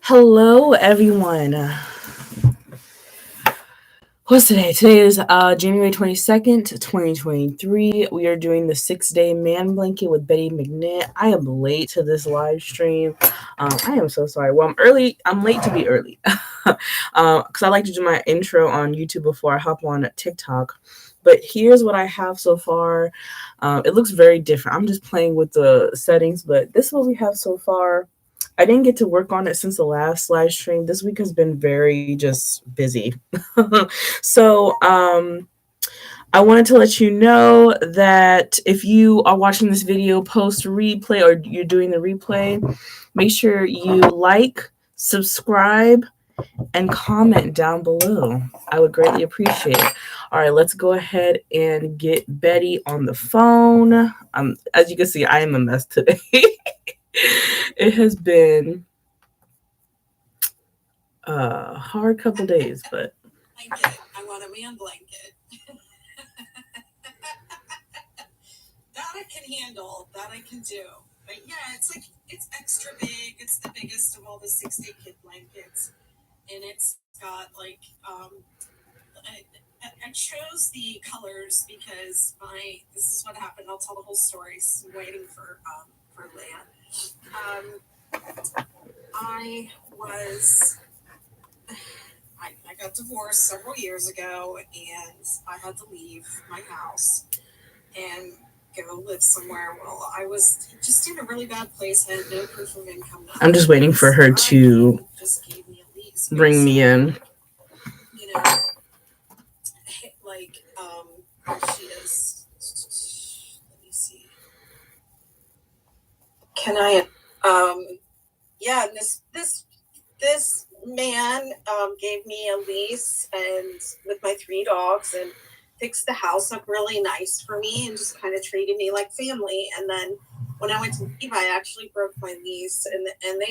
Hello, everyone. What's today? Today is January 22nd, 2023. We are doing the 6-day man blanket with Betty McNitt. I am late to this live stream. I am so sorry. Well, I'm early. I'm late to be early because I like to do my intro on YouTube before I hop on TikTok. But here's what I have so far. It looks very different. I'm just playing with the settings, but this is what we have so far. I didn't get to work on it since the last live stream. This week has been very just busy. So I wanted to let you know that if you are watching this video post replay or you're doing the replay, make sure you like, subscribe, and comment down below. I would greatly appreciate it. All right, let's go ahead and get Betty on the phone. As you can see, I am a mess today. It has been a hard couple days, but blanket. I want a man blanket. That I can handle. That I can do. But yeah, it's extra big. It's the biggest of all the 6-day kid blankets, and it's got I chose the colors because this is what happened. I'll tell the whole story. So I'm waiting for Leia. I got divorced several years ago, and I had to leave my house and go live somewhere. Well, I was just in a really bad place. I had no proof of income. I'm just waiting for her to just gave me a lease. Bring me in. You know, she is. Let me see. Can I? Yeah, this man gave me a lease and with my 3 dogs and fixed the house up really nice for me and just kind of treated me like family. And then when I went to leave, I actually broke my lease, and him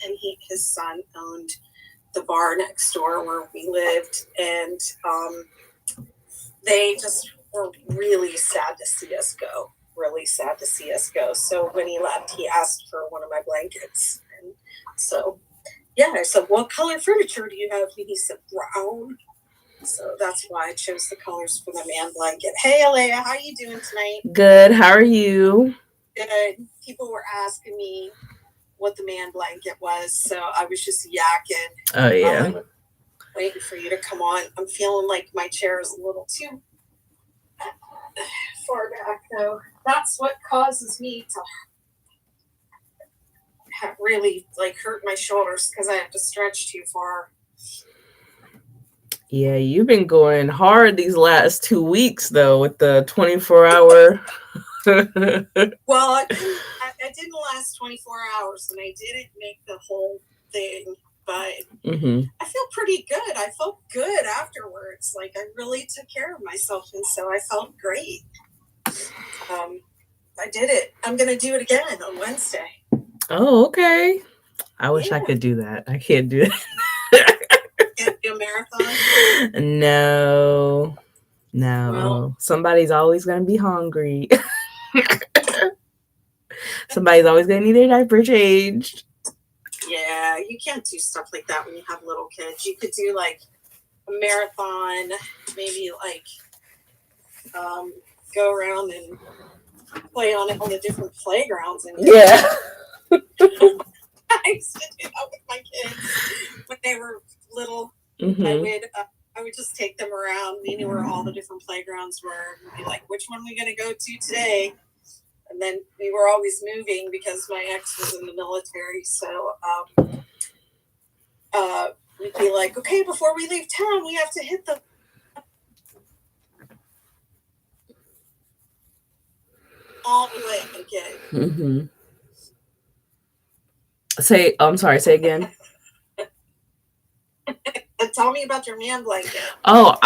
and his son owned the bar next door where we lived, and they just were really sad to see us go. So when he left, he asked for one of my blankets. And so, yeah, I said, what color furniture do you have? And he said, brown. So that's why I chose the colors for the man blanket. Hey, Alea, how you doing tonight? Good. How are you? Good. People were asking me what the man blanket was, so I was just yakking. Oh, yeah. Waiting for you to come on. I'm feeling like my chair is a little too far back, though. That's what causes me to really hurt my shoulders because I have to stretch too far. Yeah, you've been going hard these last 2 weeks, though, with the 24-hour. Well, I didn't last 24 hours, and I didn't make the whole thing, but I feel pretty good. I felt good afterwards. I really took care of myself, and so I felt great. I did it. I'm going to do it again on Wednesday. Oh, okay. I wish I could do that. I can't do it. Can't do a marathon? No. Well, somebody's always going to be hungry. Somebody's always going to need their diaper changed. Yeah, you can't do stuff like that when you have little kids. You could do a marathon, maybe go around and play on the different playgrounds. And yeah. I used to do that with my kids when they were little. I would just take them around. We knew where all the different playgrounds were. We'd be like, which one are we going to go to today? And then we were always moving because my ex was in the military. So we'd be like, okay, before we leave town, we have to hit the all the way again. I'm sorry, say again. Tell me about your man blanket. Oh,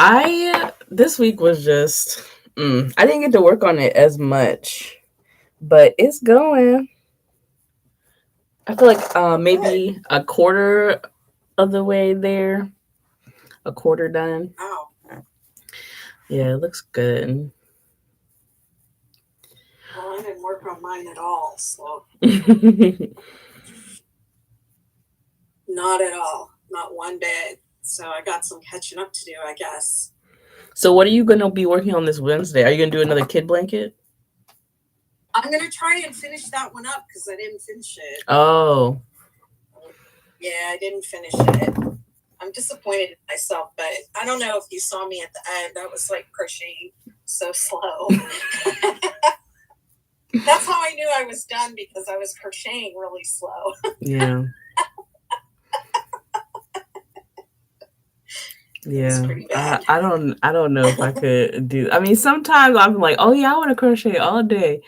this week was just, I didn't get to work on it as much, but it's going. I feel like maybe a quarter of the way there, a quarter done. Wow. Yeah, it looks good. Well, I didn't work on mine at all, so. Not at all. Not one bit. So I got some catching up to do, I guess. So what are you going to be working on this Wednesday? Are you going to do another kid blanket? I'm going to try and finish that one up because I didn't finish it. Oh. Yeah, I didn't finish it. I'm disappointed in myself, but I don't know if you saw me at the end. I was like crocheting so slow. That's how I knew I was done, because I was crocheting really slow. Yeah. Yeah, I don't know if I could do. I mean, sometimes I'm like, oh yeah, I want to crochet all day,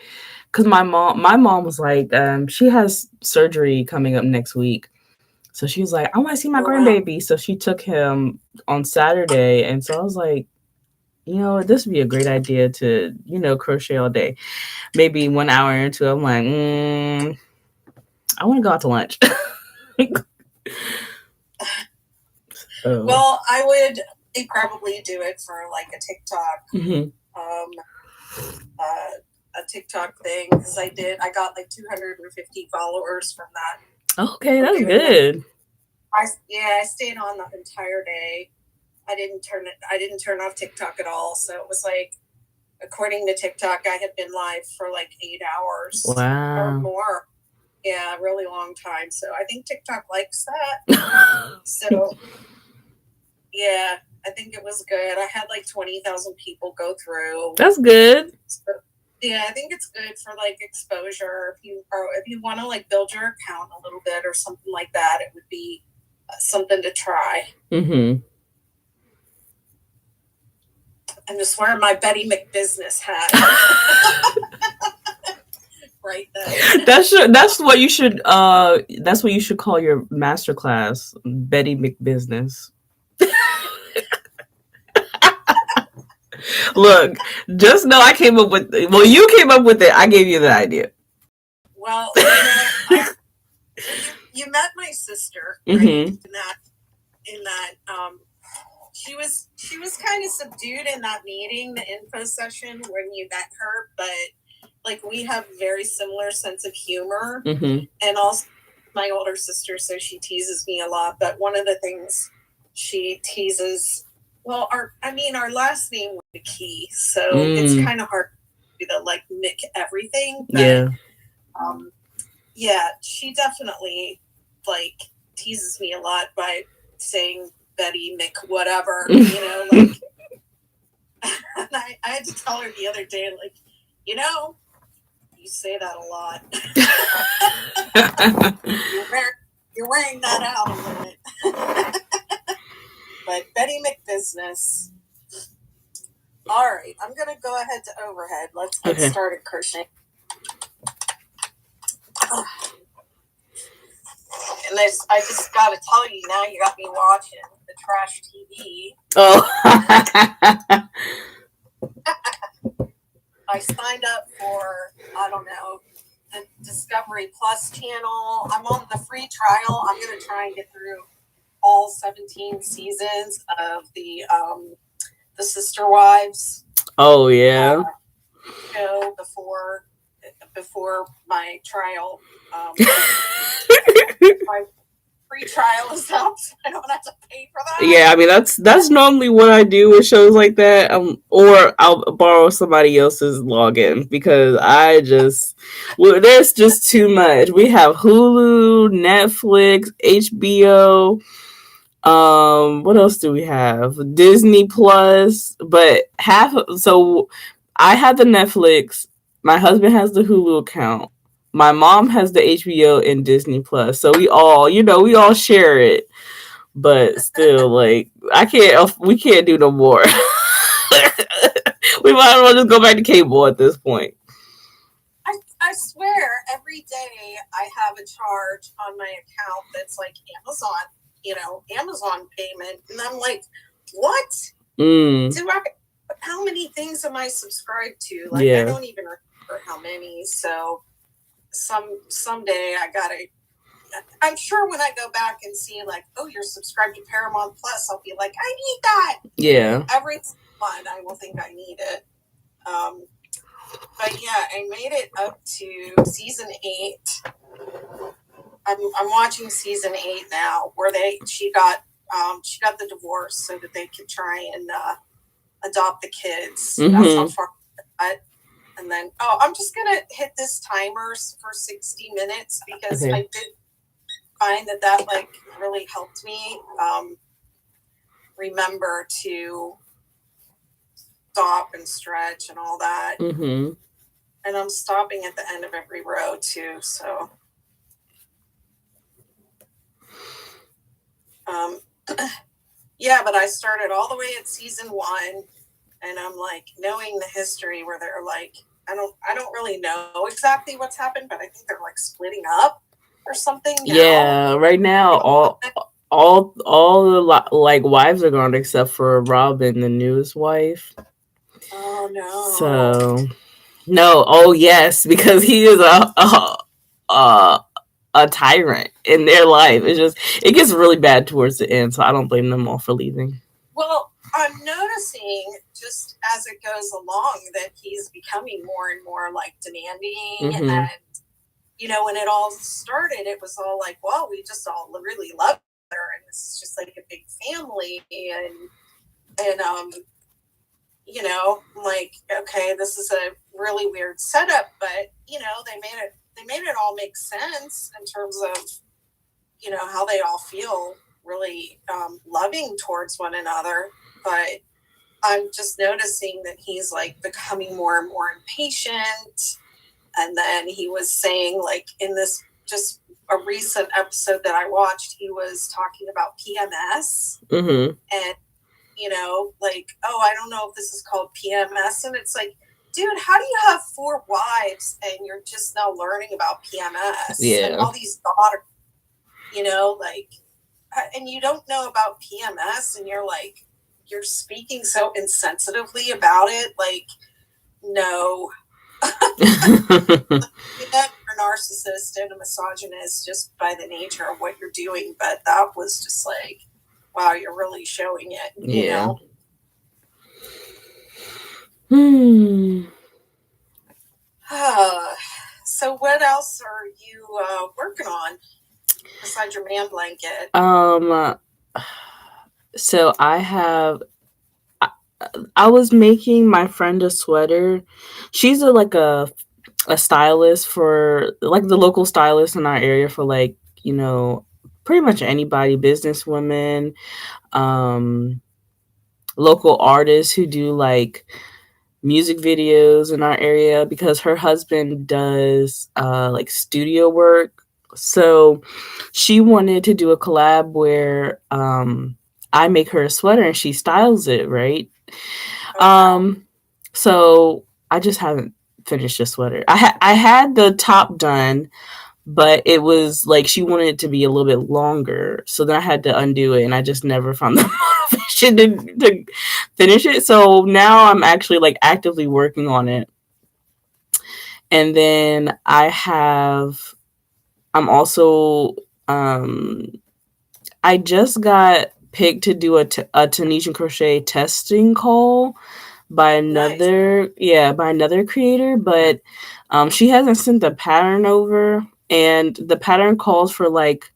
because my mom was like, she has surgery coming up next week, so she was like, I want to see my grandbaby. So she took him on Saturday, and so I was like, this would be a great idea to crochet all day. Maybe 1 hour into it, I'm like, I want to go out to lunch. Well, I would probably do it for like a TikTok, a TikTok thing, because I got like 250 followers from that. Okay, that's good. I stayed on the entire day. I didn't turn off TikTok at all. So it was like, according to TikTok, I had been live for like 8 hours or more. Yeah, a really long time. So I think TikTok likes that. So yeah, I think it was good. I had like 20,000 people go through. That's good. So, yeah, I think it's good for like exposure. If you want to like build your account a little bit or something like that, it would be something to try. I'm just wearing my Betty McBusiness hat. Right there. That's what you should call your masterclass, Betty McBusiness. Look, just know I came up with it. Well, you came up with it. I gave you the idea. Well, you met my sister, right? In that she was kind of subdued in that meeting, the info session, when you met her, but like we have very similar sense of humor, and also my older sister, so she teases me a lot. But one of the things she teases, well, our last name was the key, so it's kind of hard to like nick everything. But, yeah, she definitely like teases me a lot by saying Betty Mick whatever, like. And I had to tell her the other day, like, you say that a lot. You're wearing that out a minute. But Betty McBusiness. All right, I'm gonna go ahead to overhead. Let's get started crocheting. And I just gotta tell you, now you got me watching the trash TV. Oh. I signed up for, I don't know, the Discovery Plus channel. I'm on the free trial. I'm going to try and get through all 17 seasons of the Sister Wives. Oh, yeah. Show before my trial. My free trial is up, so I don't have to pay for that. Yeah, I mean that's normally what I do with shows like that, or I'll borrow somebody else's login, because there's just too much. We have Hulu, Netflix, HBO. What else do we have? Disney Plus, but so I have the Netflix. My husband has the Hulu account. My mom has the HBO and Disney Plus, so we all share it. But still, like, we can't do no more. We might as well just go back to cable at this point. I swear, every day I have a charge on my account that's like Amazon payment, and I'm like, what? How many things am I subscribed to? Like, I don't even remember how many. So someday I'm sure when I go back and see, like, oh, you're subscribed to Paramount Plus, I'll be like, I need that. Yeah. Every month I will think I need it. But yeah, I made it up to season 8. I'm watching season 8 now, where she got the divorce so that they could try and adopt the kids. Mm-hmm. That's how far I got. And then I'm just gonna hit this timer for 60 minutes because Okay. I did find that like really helped me remember to stop and stretch and all that. Mm-hmm. And I'm stopping at the end of every row too, so yeah, but I started all the way at season 1, and I'm like knowing the history where they're like, I don't really know exactly what's happened, but I think they're like splitting up or something now. Yeah, right now all the like wives are gone except for Robin, the newest wife. Oh no. So no, oh yes, because he is a tyrant in their life. It gets really bad towards the end, so I don't blame them all for leaving. Well, I'm noticing just as it goes along that he's becoming more and more like demanding. Mm-hmm. And when it all started, it was all like, well, we just all really love her, and this is just like a big family, and like, okay, this is a really weird setup, but they made it all make sense in terms of how they all feel really loving towards one another. But I'm just noticing that he's like becoming more and more impatient. And then he was saying, like, in this just a recent episode that I watched, he was talking about PMS. Mm-hmm. And like, oh, I don't know if this is called PMS. And it's like, dude, how do you have 4 wives and you're just now learning about PMS? Yeah. And all these daughters, like, and you don't know about PMS, and you're speaking so insensitively about it. Like, no. You're a narcissist and a misogynist just by the nature of what you're doing. But that was just like, wow, you're really showing it. Yeah. So what else are you working on besides your man blanket? So I was making my friend a sweater. She's a stylist for like the local stylist in our area for like, pretty much anybody, business women, local artists who do like music videos in our area, because her husband does like studio work. So she wanted to do a collab where I make her a sweater and she styles it, right? Okay. So I just haven't finished the sweater. I had the top done, but it was like she wanted it to be a little bit longer. So then I had to undo it, and I just never found the motivation to finish it. So now I'm actually like actively working on it. And then I'm also, I just got picked to do a Tunisian crochet testing call by another creator, but she hasn't sent the pattern over, and the pattern calls for like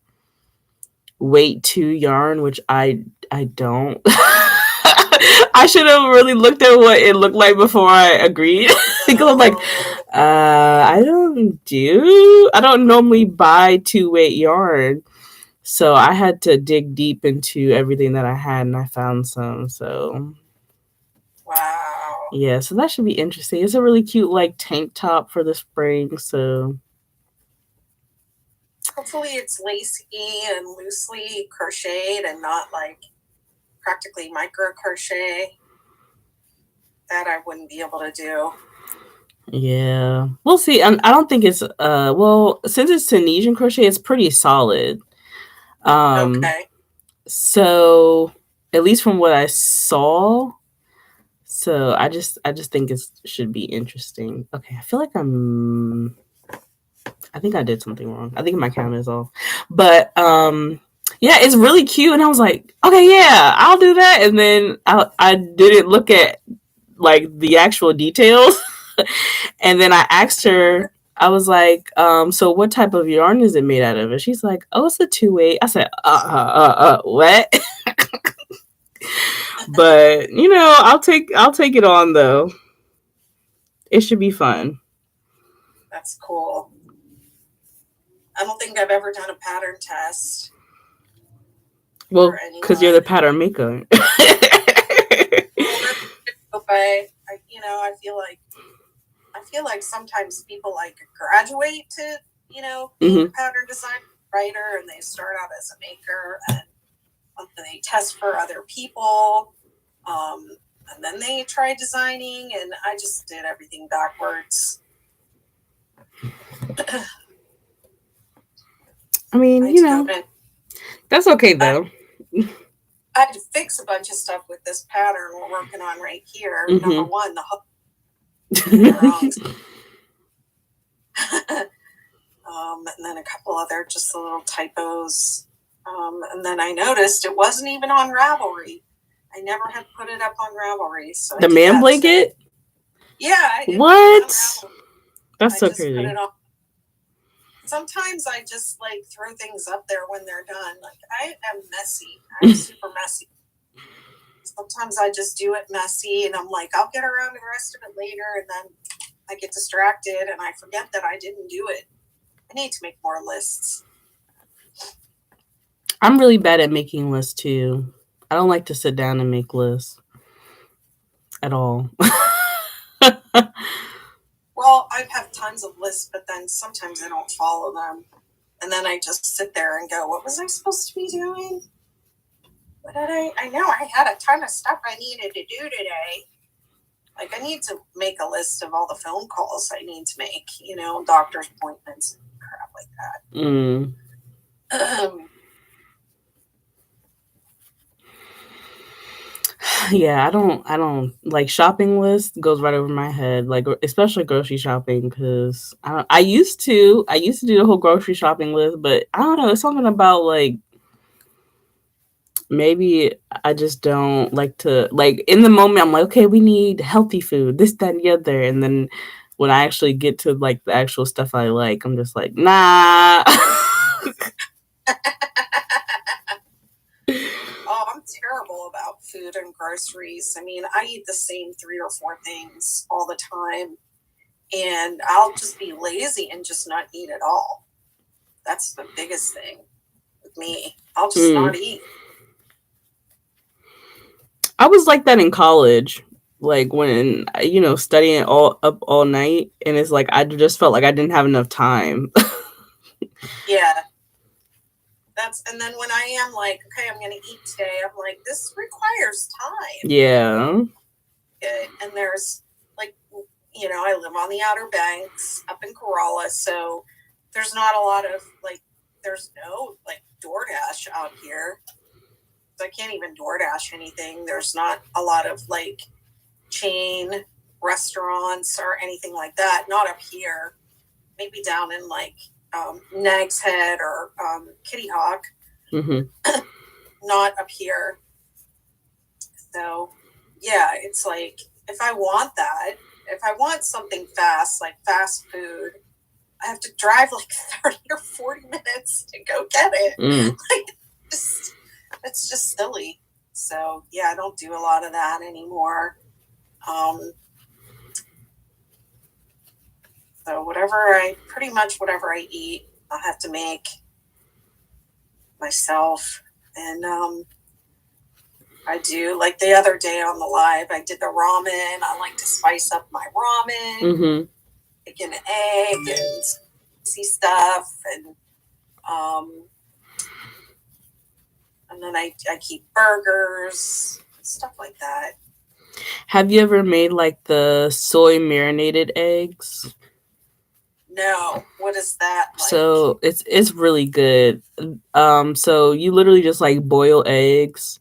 weight 2 yarn, which I don't. I should have really looked at what it looked like before I agreed. Because I'm like, I don't normally buy 2 weight yarn. So I had to dig deep into everything that I had, and I found some. So wow. Yeah, so that should be interesting. It's a really cute like tank top for the spring. So hopefully it's lacy and loosely crocheted and not like practically micro crochet. That I wouldn't be able to do. Yeah, we'll see. I don't think it's well, since it's Tunisian crochet, it's pretty solid. Okay. So at least from what I saw, so I just think it should be interesting. Okay, I feel like I think I did something wrong. I think my camera is off, but yeah, it's really cute, and I was like, okay, yeah, I'll do that. And then I didn't look at like the actual details. And then I asked her, I was like, so what type of yarn is it made out of? And she's like, oh, it's a 2-weight. I said, what? But I'll take it on though. It should be fun. That's cool. I don't think I've ever done a pattern test. Well, because you're the pattern maker. I feel like sometimes people like graduate to, being a pattern design writer, and they start out as a maker, and they test for other people, and then they try designing, and I just did everything backwards. I mean, that's okay though. I had to fix a bunch of stuff with this pattern we're working on right here. Number one, the hook. And then a couple other just little typos. And then I noticed it wasn't even on Ravelry. I never had put it up on Ravelry. So the man blanket? Yeah. What? That's so crazy. Sometimes I just like throw things up there when they're done. Like I am messy. I'm super messy. Sometimes I just do it messy, and I'm like, I'll get around to the rest of it later, and then I get distracted and I forget that I didn't do it. I need to make more lists. I'm really bad at making lists too. I don't like to sit down and make lists at all. Well, I have tons of lists, but then sometimes I don't follow them. And then I just sit there and go, what was I supposed to be doing? What did I know I had a ton of stuff I needed to do today. Like I need to make a list of all the phone calls I need to make, doctor's appointments and crap like that. Yeah, I don't like shopping list goes right over my head, like especially grocery shopping, because I used to do the whole grocery shopping list, but I don't know, it's something about like maybe I just don't like to, like in the moment I'm like, okay, we need healthy food, this, that, and the other, and then when I actually get to like the actual stuff I like, I'm just like, nah. Oh, I'm terrible about food and groceries. I mean, I eat the same 3 or 4 things all the time, and I'll just be lazy and just not eat at all. That's the biggest thing with me. I'll just not eat. I was like that in college, like when studying all night, and it's like I just felt like I didn't have enough time. Yeah. And then when I am like, okay, I'm going to eat today, I'm like, this requires time. Yeah. And there's like, I live on the Outer Banks up in Corolla, so there's not a lot of like, there's no like DoorDash out here. So I can't even DoorDash anything. There's not a lot of like chain restaurants or anything like that. Not up here. Maybe down in like Nag's Head or Kitty Hawk. Not up here. So yeah, it's like if I want something fast, like fast food, I have to drive like 30 or 40 minutes to go get it. Like it's just silly. So yeah, I don't do a lot of that anymore. So pretty much whatever I eat, I'll have to make myself. And I do, like the other day on the live, I did the ramen. I like to spice up my ramen, like an egg and spicy stuff, and then I keep burgers, stuff like that. Have you ever made like the soy marinated eggs? No. What is that like? So it's really good. So you literally just like boil eggs,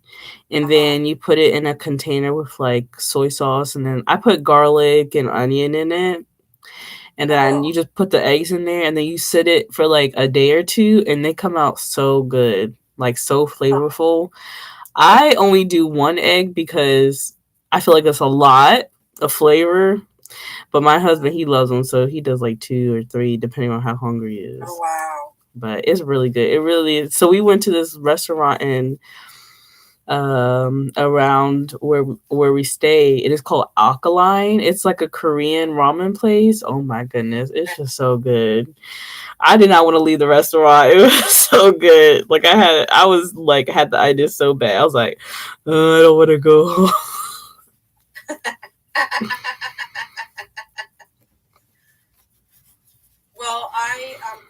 and then you put it in a container with like soy sauce, and then I put garlic and onion in it, and then you just put the eggs in there, and then you sit it for like a day or two, and they come out so good, like so flavorful. I only do 1 egg because I feel like it's a lot of flavor, But my husband, he loves them, so he does like 2 or 3, depending on how hungry he Oh is. wow. But it's really good. It really is. So we went to this restaurant in around where we stay. It is called Alkaline. It's like a Korean ramen place. Oh my goodness, it's just so good. I did not want to leave the restaurant. It was so good. Like I was like had the idea so bad. I was like, I don't want to go. Well,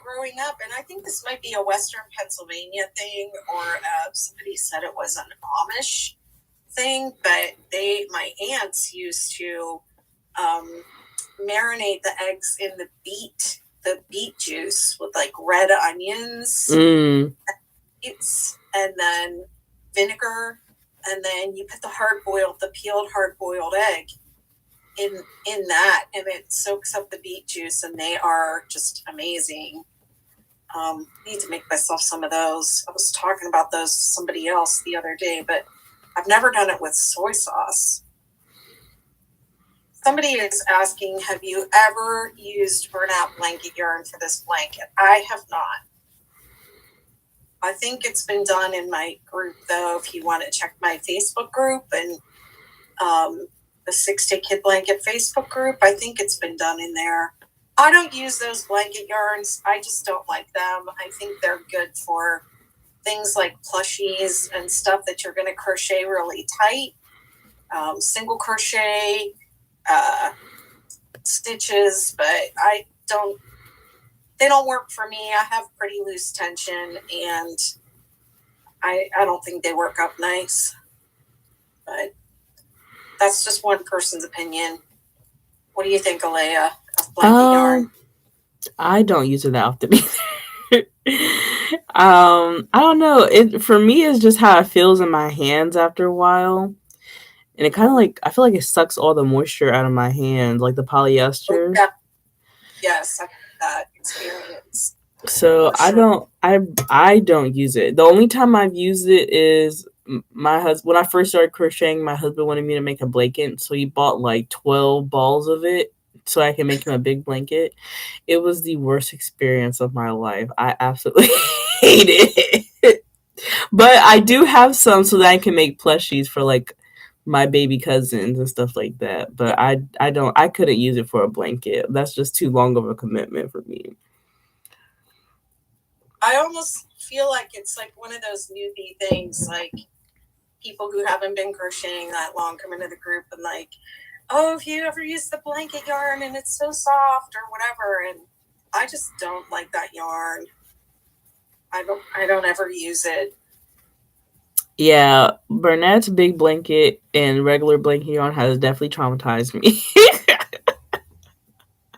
growing up, and I think this might be a Western Pennsylvania thing, or somebody said it was an Amish thing, but my aunts used to marinate the eggs in the beet juice with like red onions, and then vinegar, and then you put the peeled hard boiled egg in that, and it soaks up the beet juice, and they are just amazing. Need to make myself some of those. I was talking about those to somebody else the other day, but I've never done it with soy sauce. Somebody is asking, have you ever used burnout blanket yarn for this blanket? I have not. I think it's been done in my group, though, if you want to check my Facebook group and the 6-Day Kid Blanket Facebook group. I think it's been done in there. I don't use those blanket yarns. I just don't like them. I think they're good for things like plushies and stuff that you're going to crochet really tight. Single crochet stitches, but they don't work for me. I have pretty loose tension, and I don't think they work up nice. But that's just one person's opinion. What do you think, Alea, of blanket yarn? I don't use it that often either. I don't know. It for me is just how it feels in my hands after a while. And it kind of like I feel like it sucks all the moisture out of my hands, like the polyester. Yeah. Yes, I've had that experience. So I don't use it. The only time I've used it is my husband. When I first started crocheting, my husband wanted me to make a blanket, so he bought like 12 balls of it so I can make him a big blanket. It was the worst experience of my life. I absolutely hate it. But I do have some so that I can make plushies for like my baby cousins and stuff like that. But I couldn't use it for a blanket. That's just too long of a commitment for me. I almost feel like it's like one of those newbie things, like people who haven't been crocheting that long come into the group and like, oh, if you ever use the blanket yarn and it's so soft or whatever, and I just don't like that yarn. I don't ever use it. Yeah, Burnett's big blanket and regular blanket yarn has definitely traumatized me.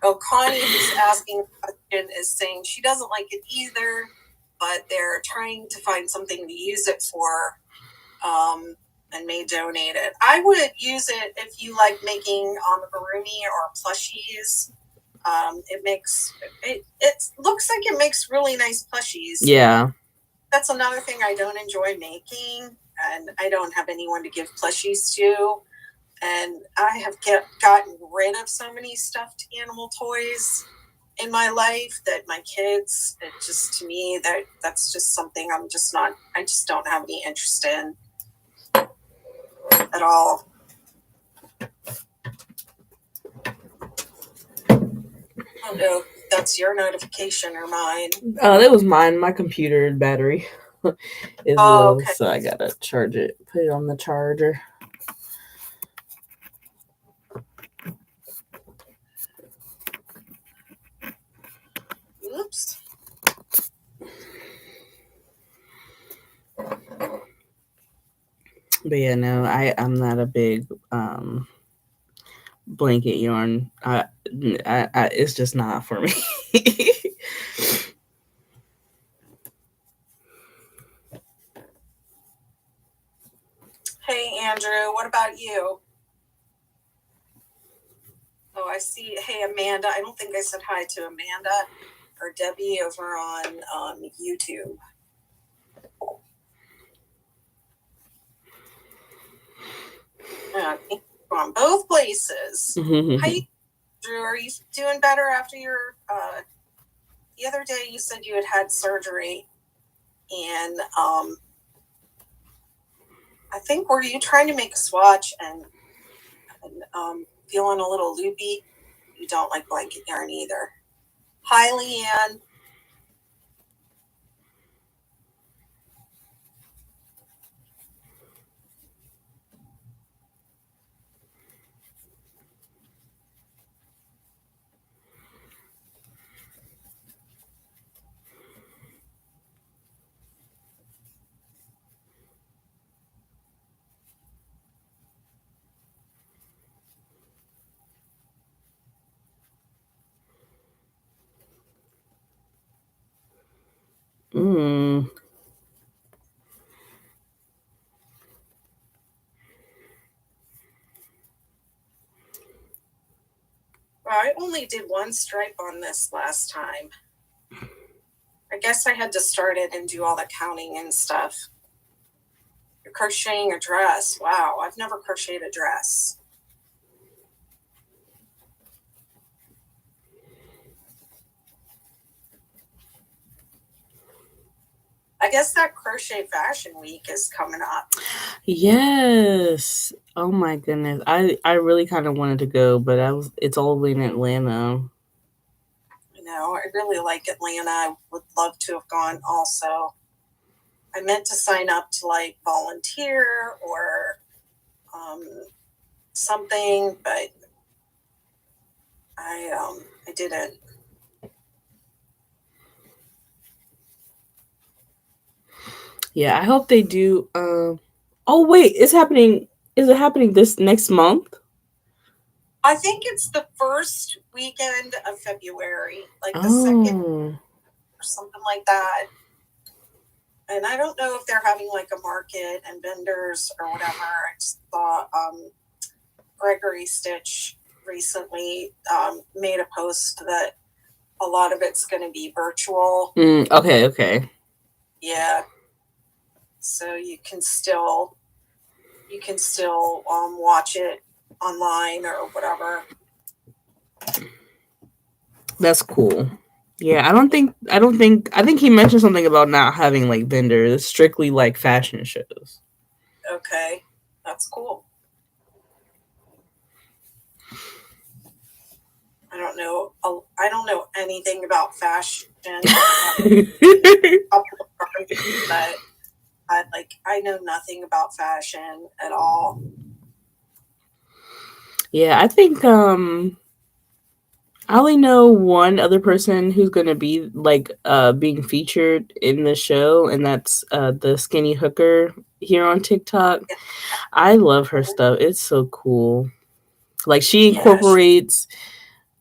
Oh, Connie, who's asking a question, is saying she doesn't like it either, but they're trying to find something to use it for, and may donate it. I would use it if you like making amigurumi or plushies. It looks like it makes really nice plushies. Yeah. That's another thing I don't enjoy making, and I don't have anyone to give plushies to. And I have gotten rid of so many stuffed animal toys in my life that my kids, it just, to me, that's just something I just don't have any interest in at all. Oh no, that's your notification or mine? That was mine. My computer battery is low, okay. So I gotta charge it. Put it on the charger. Oops. But yeah, no, I'm not a big blanket yarn. It's just not for me. Hey, Andrew, what about you? Oh, I see. Hey, Amanda. I don't think I said hi to Amanda or Debbie over on YouTube. On both places. Hi. Drew, are you doing better after your the other day you said you had surgery, and I think were you trying to make a swatch and feeling a little loopy? You don't like blanket yarn either. Hi, Leanne. Mm. Well, I only did one stripe on this last time. I guess I had to start it and do all the counting and stuff. You're crocheting a dress. Wow, I've never crocheted a dress. I guess that Crochet Fashion Week is coming up. Yes. Oh my goodness. I really kind of wanted to go, but it's all the way in Atlanta. You know, I really like Atlanta. I would love to have gone also. I meant to sign up to like volunteer or something, but I didn't. Yeah, I hope they do. Oh wait, it's happening. Is it happening this next month? I think it's the first weekend of February, like the second or something like that. And I don't know if they're having like a market and vendors or whatever. I just saw Gregory Stitch recently made a post that a lot of it's going to be virtual. Okay. Yeah. So you can still watch it online or whatever. That's cool. Yeah, I think he mentioned something about not having like vendors. It's strictly like fashion shows. Okay. That's cool. I don't know anything about fashion. But I know nothing about fashion at all. Yeah, I think I only know one other person who's gonna be like being featured in the show, and that's the skinny hooker here on TikTok. I love her stuff. It's so cool. Like she incorporates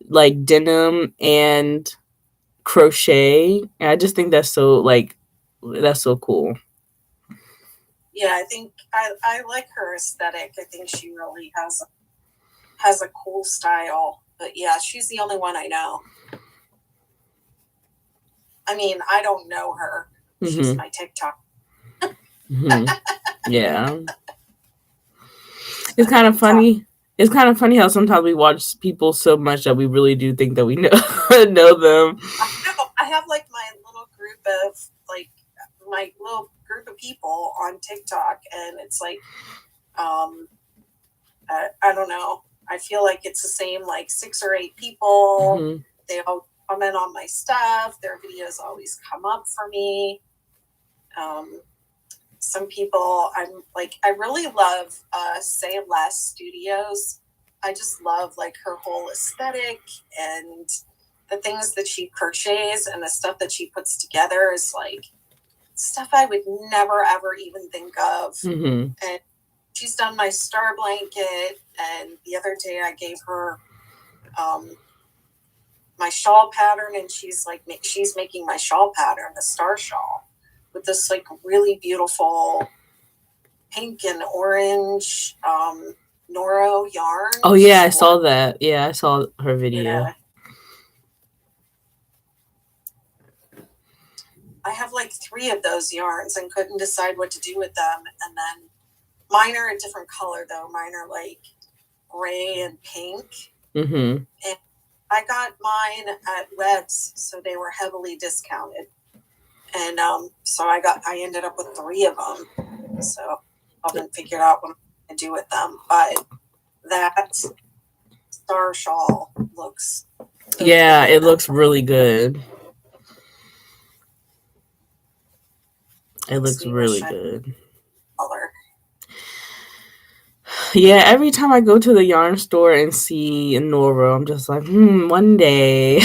like denim and crochet, and I just think that's so cool. Yeah, I think I like her aesthetic. I think she really has a cool style. But yeah, she's the only one I know. I mean, I don't know her. She's my TikTok. Yeah. It's kind of funny. It's kind of funny how sometimes we watch people so much that we really do think that we know them. I have like my little group of people on TikTok, and it's like, I don't know. I feel like it's the same like 6 or 8 people. Mm-hmm. They all comment on my stuff. Their videos always come up for me. Some people I really love Say Less Studios. I just love like her whole aesthetic and the things that she crochets and the stuff that she puts together is like stuff I would never ever even think of. Mm-hmm. And she's done my star blanket, and the other day I gave her my shawl pattern, and she's making my shawl pattern, the star shawl, with this like really beautiful pink and orange Noro yarn. Oh yeah, I saw that. Yeah, I saw her video. Yeah. I have like 3 of those yarns and couldn't decide what to do with them. And then mine are a different color though. Mine are like gray and pink. Mm-hmm. And I got mine at Webs, so they were heavily discounted, and so I ended up with 3 of them. So I haven't figured out what I'm going to do with them, but that star shawl looks. Yeah, it looks really good. It looks really good. Color. Yeah, every time I go to the yarn store and see Nora, I'm just like, one day.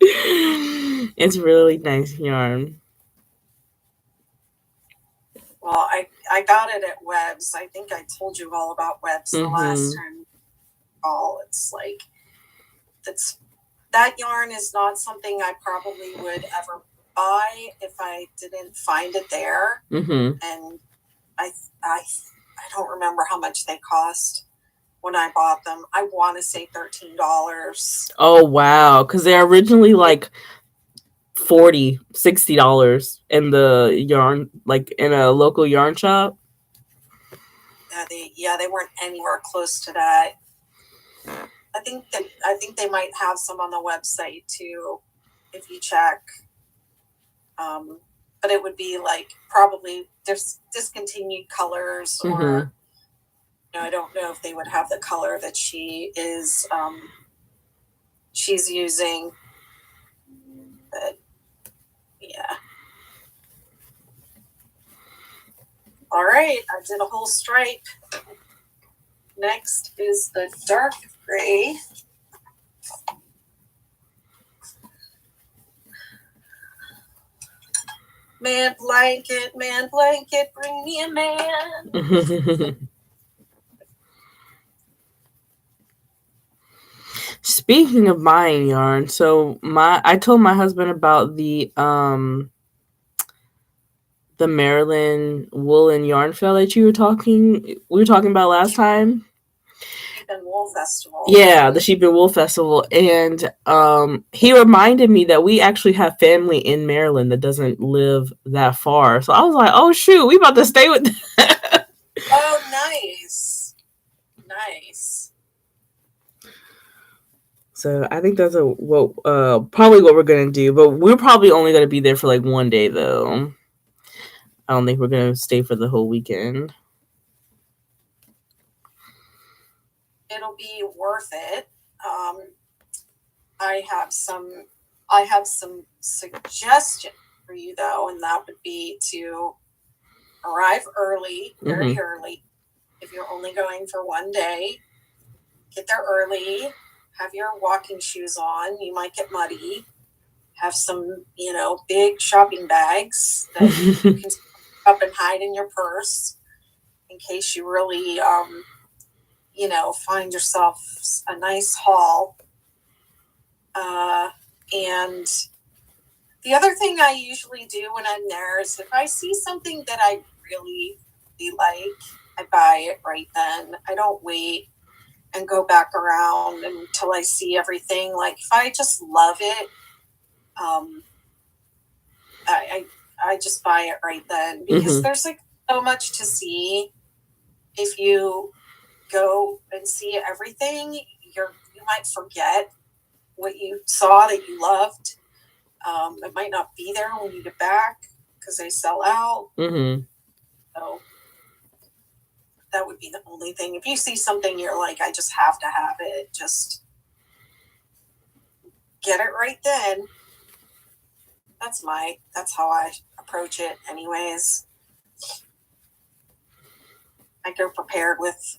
It's really nice yarn. Well, I got it at Webs. I think I told you all about Webs the last time. It's like that yarn is not something I probably would ever buy if I didn't find it there. And I don't remember how much they cost when I bought them. I want to say $13. Oh wow, because they're originally like $40, $60 in the yarn, like in a local yarn shop. They weren't anywhere close to that. I think they might have some on the website too, if you check. But it would be like probably there's discontinued colors, or I don't know if they would have the color that she's using. But yeah. All right, I did a whole stripe. Next is the dark gray. Man blanket, bring me a man. Speaking of buying yarn, so I told my husband about the Maryland woolen yarn fair that we were talking about last time. Sheep and Wool Festival. Yeah, the Sheep and Wool Festival. And he reminded me that we actually have family in Maryland that doesn't live that far. So I was like, oh shoot, we about to stay with them. Oh, nice. Nice. So I think that's probably what we're gonna do. But we're probably only gonna be there for like one day though. I don't think we're gonna stay for the whole weekend. It'll be worth it. I have some suggestions for you though, and that would be to arrive early, very early. If you're only going for one day, get there early. Have your walking shoes on. You might get muddy. Have some, big shopping bags that you can up and hide in your purse in case you really, find yourself a nice haul. And the other thing I usually do when I'm there is if I see something that I really, really like, I buy it right then. I don't wait and go back around until I see everything. Like if I just love it, I just buy it right then, because there's like so much to see. If you go and see everything, you might forget what you saw that you loved. It might not be there when you get back because they sell out. So that would be the only thing. If you see something you're like, I just have to have it, just get it right then. That's how I approach it anyways. I go prepared with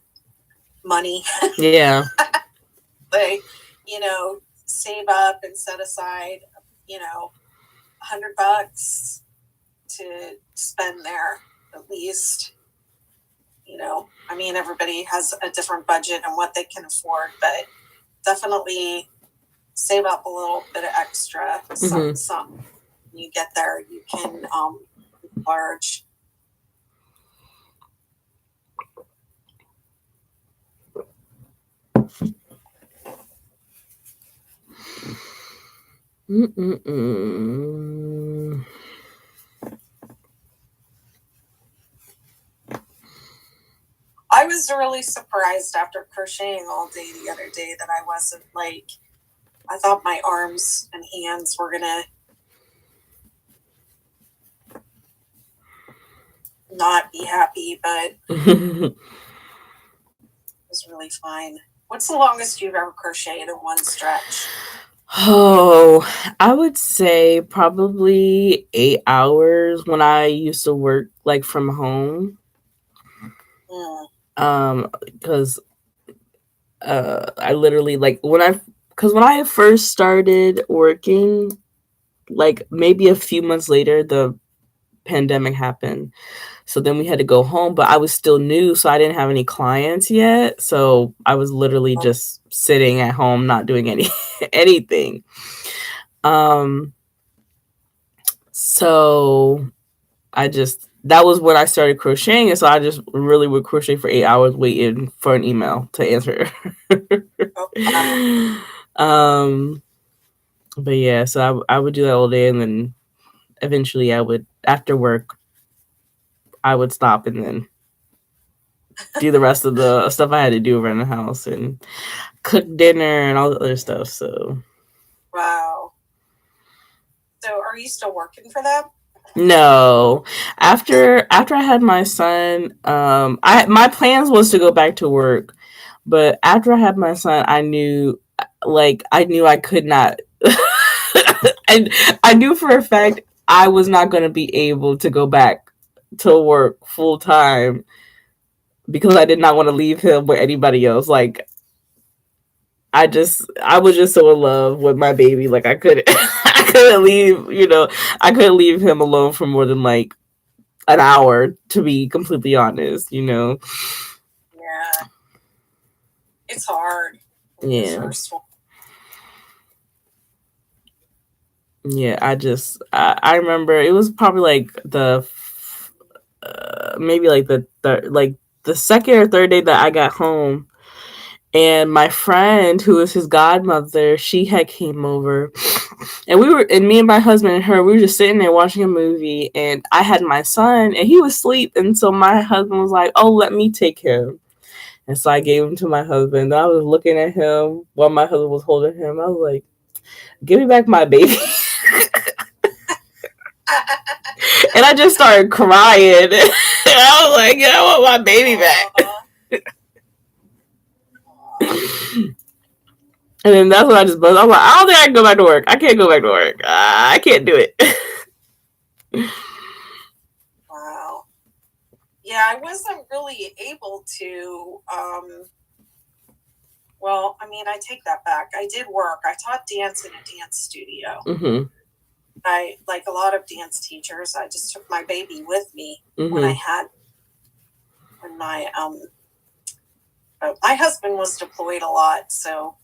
money. Yeah. Like, save up and set aside, $100 to spend there at least. Everybody has a different budget and what they can afford, but definitely save up a little bit of extra. Some when you get there, you can large. I was really surprised after crocheting all day the other day that I wasn't like, I thought my arms and hands were gonna not be happy, but it was really fine. What's the longest you've ever crocheted in one stretch? Oh, I would say probably 8 hours when I used to work like from home. Because I literally like when I first started working, like maybe a few months later, the pandemic happened. So then we had to go home, but I was still new, so I didn't have any clients yet. So I was literally just sitting at home, not doing anything. So that was when I started crocheting, and so I just really would crochet for 8 hours waiting for an email to answer. But yeah, so I would do that all day, and then eventually I would, after work, I would stop and then do the rest of the stuff I had to do around the house and cook dinner and all the other stuff. So wow. So are you still working for them? no. After I had my son, my plans was to go back to work, but after I had my son, I knew I could not. And I knew for a fact I was not going to be able to go back to work full time because I did not want to leave him with anybody else. Like I was just so in love with my baby. Like I couldn't I couldn't leave, I couldn't leave him alone for more than like an hour, to be completely honest. Yeah. It's hard. Yeah. Yeah, I remember it was probably like maybe like the second or third day that I got home, and my friend who was his godmother, she had came over, and me and my husband and her, we were just sitting there watching a movie, and I had my son and he was asleep, and so my husband was like, "Oh, let me take him." And so I gave him to my husband. I was looking at him while my husband was holding him. I was like, "Give me back my baby." And I just started crying. I was like, "Yeah, I want my baby back." And then that's when I just buzzed. I'm like, "I don't think I can go back to work. I can't go back to work. I can't do it." Wow. Yeah, I wasn't really able to. Well, I mean, I take that back. I did work. I taught dance in a dance studio. Mm-hmm. I, like a lot of dance teachers, I just took my baby with me when my husband was deployed a lot, so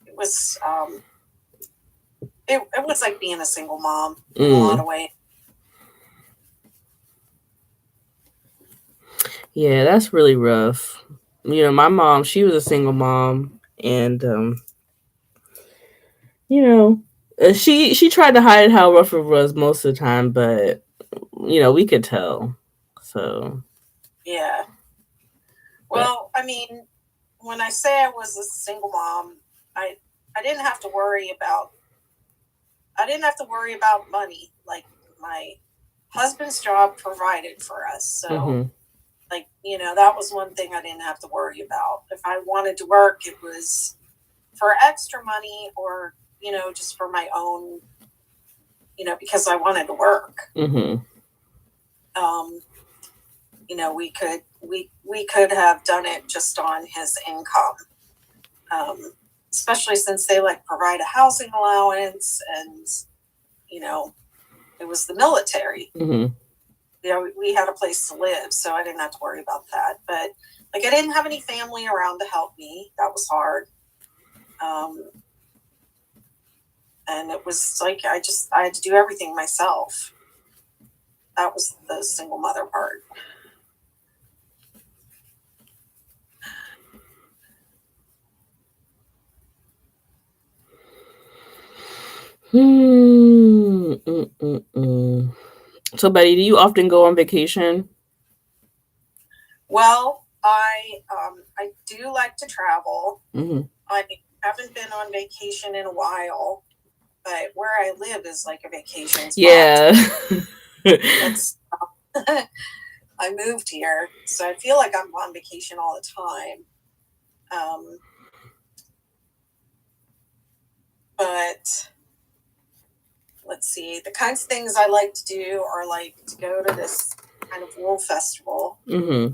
it was it was like being a single mom in a lot of ways. Yeah, that's really rough. My mom, she was a single mom, and she tried to hide how rough it was most of the time, but we could tell. So yeah. Well, I mean, when I say I was a single mom, I didn't have to worry about money. Like my husband's job provided for us, so like that was one thing I didn't have to worry about. If I wanted to work, it was for extra money or just for my own, because I wanted to work. We could have done it just on his income, especially since they provide a housing allowance, and it was the military. We had a place to live, so I didn't have to worry about that. But I didn't have any family around to help me. That was hard. And it was I had to do everything myself. That was the single mother part. So, Betty, do you often go on vacation? Well, I do like to travel. Hmm. I haven't been on vacation in a while, but where I live is like a vacation spot. Yeah. It's I moved here, so I feel like I'm on vacation all the time. Um, but let's see, the kinds of things I like to do are like to go to this kind of wool festival, Hmm.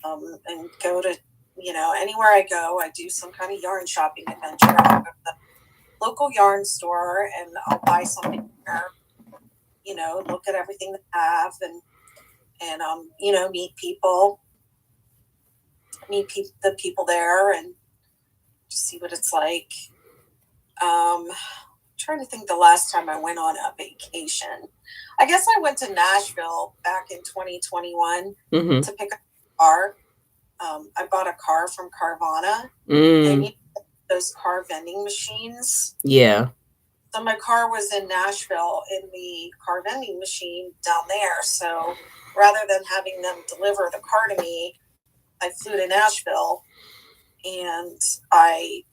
and go to, anywhere I go, I do some kind of yarn shopping adventure. I'll go to the local yarn store and I'll buy something there, look at everything they have and the people there and just see what it's like. Trying to think the last time I went on a vacation. I guess I went to Nashville back in 2021 Hmm. to pick up a car. I bought a car from Carvana, and Mm. those car vending machines. Yeah. So my car was in Nashville in the car vending machine down there. So rather than having them deliver the car to me, I flew to Nashville and I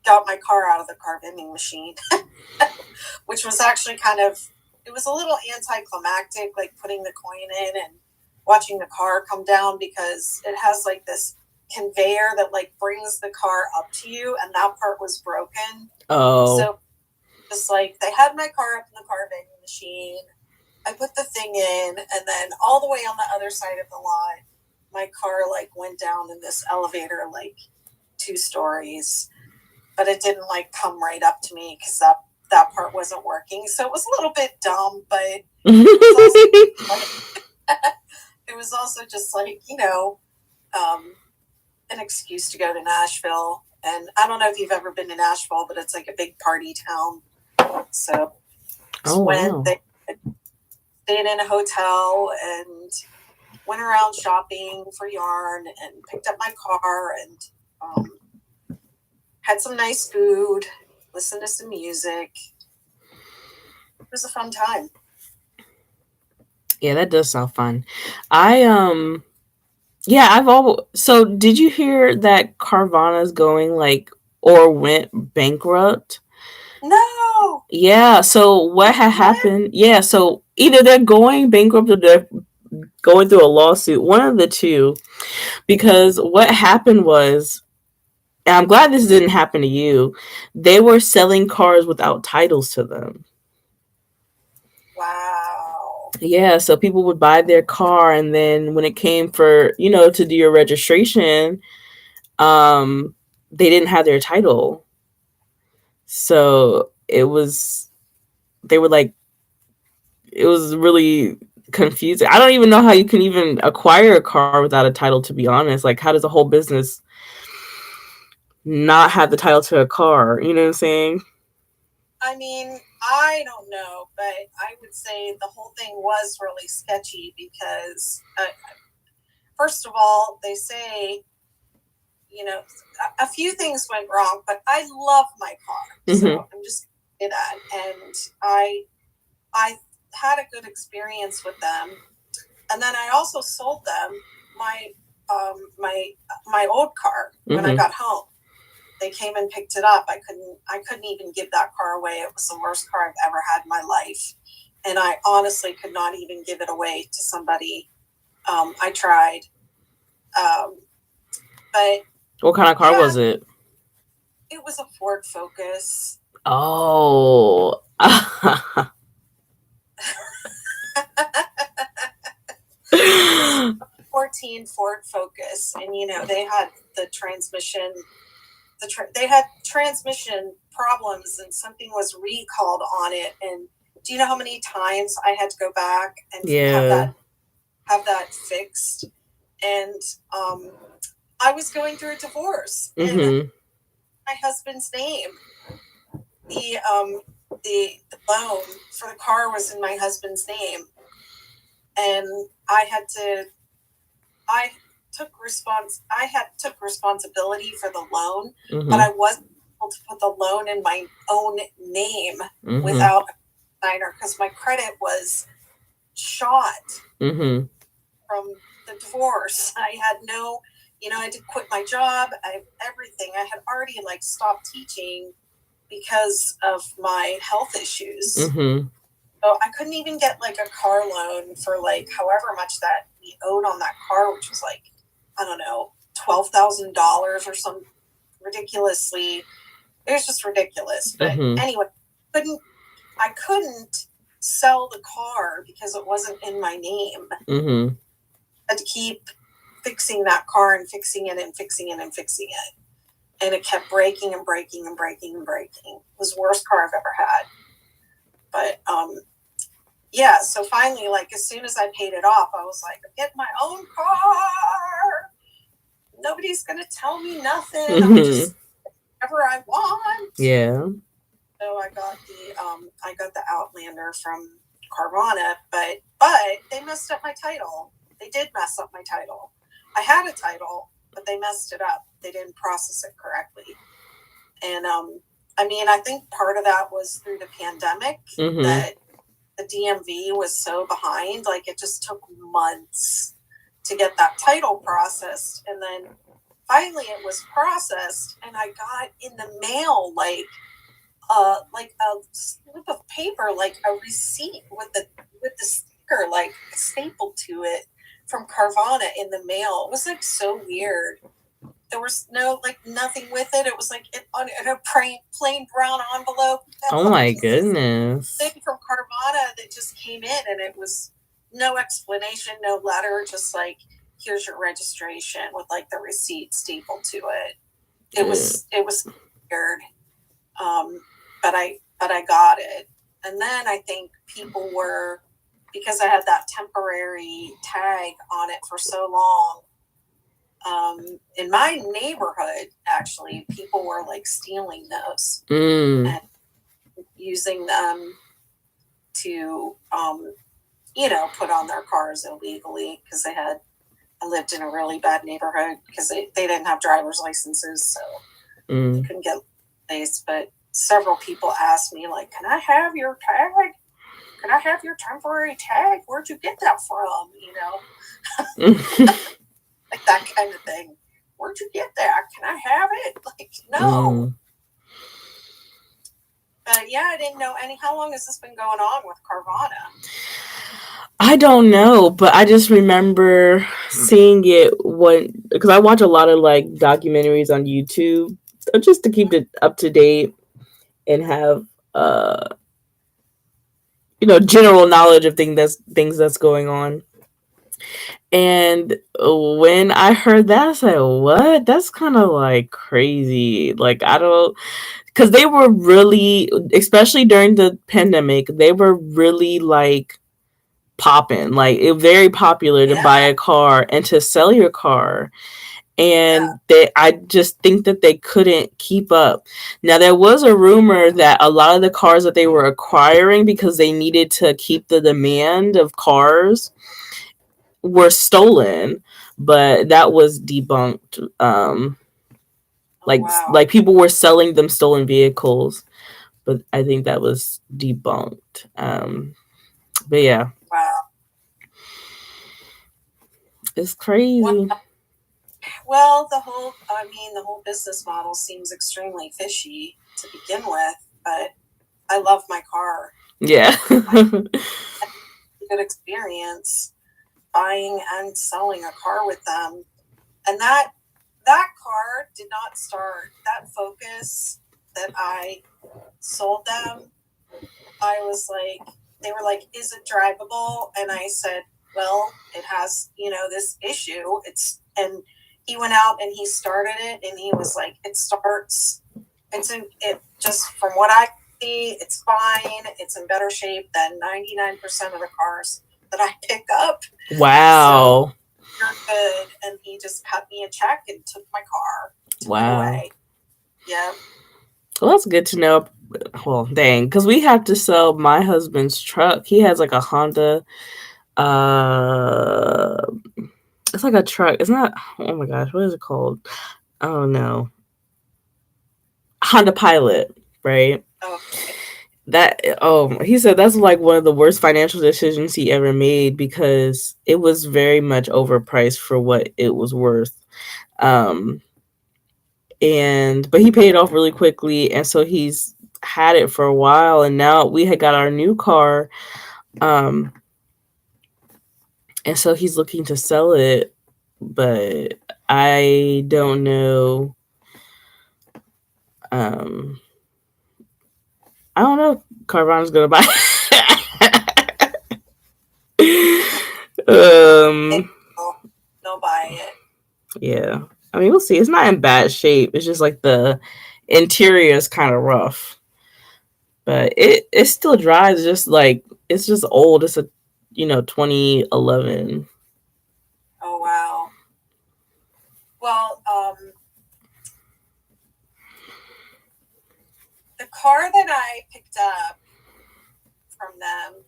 got my car out of the car vending machine, which was actually it was a little anticlimactic, like putting the coin in and watching the car come down because it has like this conveyor that like brings the car up to you, and that part was broken. Oh. So just like they had my car up in the car vending machine, I put the thing in, and then all the way on the other side of the lot, my car like went down in this elevator like 2 stories, but it didn't like come right up to me because that part wasn't working. So it was a little bit dumb, but it was also just like, an excuse to go to Nashville. And I don't know if you've ever been to Nashville, but it's like a big party town. So Oh wow. they stayed in a hotel and went around shopping for yarn and picked up my car and had some nice food, listened to some music. It was a fun time. Yeah, that does sound fun. I Yeah, I've always. So, did you hear that Carvana's going like or went bankrupt? No. Yeah. So what had happened? Yeah. So either they're going bankrupt or they're going through a lawsuit. One of the two. Because what happened was, and I'm glad this didn't happen to you. They were selling cars without titles to them. Wow. Yeah, so people would buy their car, and then when it came for to do your registration, um, they didn't have their title. So they were like, it was really confusing. I don't even know how you can even acquire a car without a title, to be honest. Like, how does a whole business not have the title to a car? You know what I'm saying? I mean, I don't know, but I would say the whole thing was really sketchy because, first of all, they say, a few things went wrong, but I love my car. Mm-hmm. So I'm just going to say that. And I had a good experience with them. And then I also sold them my old car when I got home. They came and picked it up. I couldn't even give that car away. It was the worst car I've ever had in my life. And I honestly could not even give it away to somebody. I tried. But what kind of car was it? It was a Ford Focus. Oh. 14 Ford Focus, and they had the transmission. They had transmission problems, and something was recalled on it. And do you know how many times I had to go back and have that fixed? And I was going through a divorce, and my husband's name, the loan for the car was in my husband's name, and I took responsibility for the loan, but I wasn't able to put the loan in my own name without a signer because my credit was shot from from the divorce. I had no, I had to quit my job. Everything. I had already like stopped teaching because of my health issues. Mm-hmm. So I couldn't even get like a car loan for like however much that we owed on that car, which was like, I don't know, $12,000 or some ridiculously. It was just ridiculous. But anyway, I couldn't sell the car because it wasn't in my name. Mm-hmm. I had to keep fixing that car and fixing it and fixing it and fixing it. And it kept breaking and breaking and breaking and breaking. It was the worst car I've ever had. But yeah, so finally, like as soon as I paid it off, I was like, I'm getting my own car. Nobody's gonna tell me nothing. I'll just whatever I want. Yeah. So I got the Outlander from Carvana, but they messed up my title. They did mess up my title. I had a title, but they messed it up. They didn't process it correctly. And I mean, I think part of that was through the pandemic that the DMV was so behind. Like it just took months to get that title processed, and then finally it was processed, and I got in the mail like a slip of paper, like a receipt with the sticker like stapled to it from Carvana in the mail. It was like so weird. There was no like nothing with it. It was like in a plain brown envelope. Oh my goodness! Thing from Carvana that just came in, and it was no explanation, no letter, just like here's your registration with like the receipt stapled to it. It was weird. But I got it. And then I think people were, because I had that temporary tag on it for so long, in my neighborhood, actually, people were like stealing those and using them to, put on their cars illegally because I lived in a really bad neighborhood because they didn't have driver's licenses, so they couldn't get place. But several people asked me, like, can I have your tag? Can I have your temporary tag? Where'd you get that from? Like that kind of thing. Where'd you get that? Can I have it? Like, no. But yeah, I didn't know how long has this been going on with Carvana? I don't know, but I just remember seeing it because I watch a lot of like documentaries on YouTube just to keep it up to date and have general knowledge of things that's going on. And when I heard that, I said, what? That's kind of like crazy. Like, I don't, because they were really, especially during the pandemic, they were really like popping, like very popular to buy a car and to sell your car. And I just think that they couldn't keep up. Now, there was a rumor that a lot of the cars that they were acquiring because they needed to keep the demand of cars were stolen, but that was debunked. Like people were selling them stolen vehicles, but I think that was debunked. But yeah. Wow. It's crazy. Well, the whole business model seems extremely fishy to begin with, but I love my car. Yeah. Good experience buying and selling a car with them. And that car did not start. That Focus that I sold them, I was like, they were like, is it drivable? And I said, well, it has, this issue. And he went out and he started it, and he was like, it just from what I see, it's fine. It's in better shape than 99% of the cars that I pick up. Wow. So, you're good. And he just cut me a check and took my car. Wow. Yeah. Well, that's good to know. Well, dang, because we have to sell my husband's truck. He has like a Honda. It's like a truck. It's not. Oh my gosh, what is it called? Oh no. Honda Pilot, right? Okay. he said that's like one of the worst financial decisions he ever made because it was very much overpriced for what it was worth. Um, but he paid it off really quickly, and so he's had it for a while, and now we had got our new car, and so he's looking to sell it, but I don't know. Um, I don't know if Carvana's gonna buy it. They'll buy it. Yeah. I mean, we'll see. It's not in bad shape. It's just like the interior is kind of rough. But it still drives just like it's just old. It's a 2011. Oh wow. Well, the car that I picked up from them,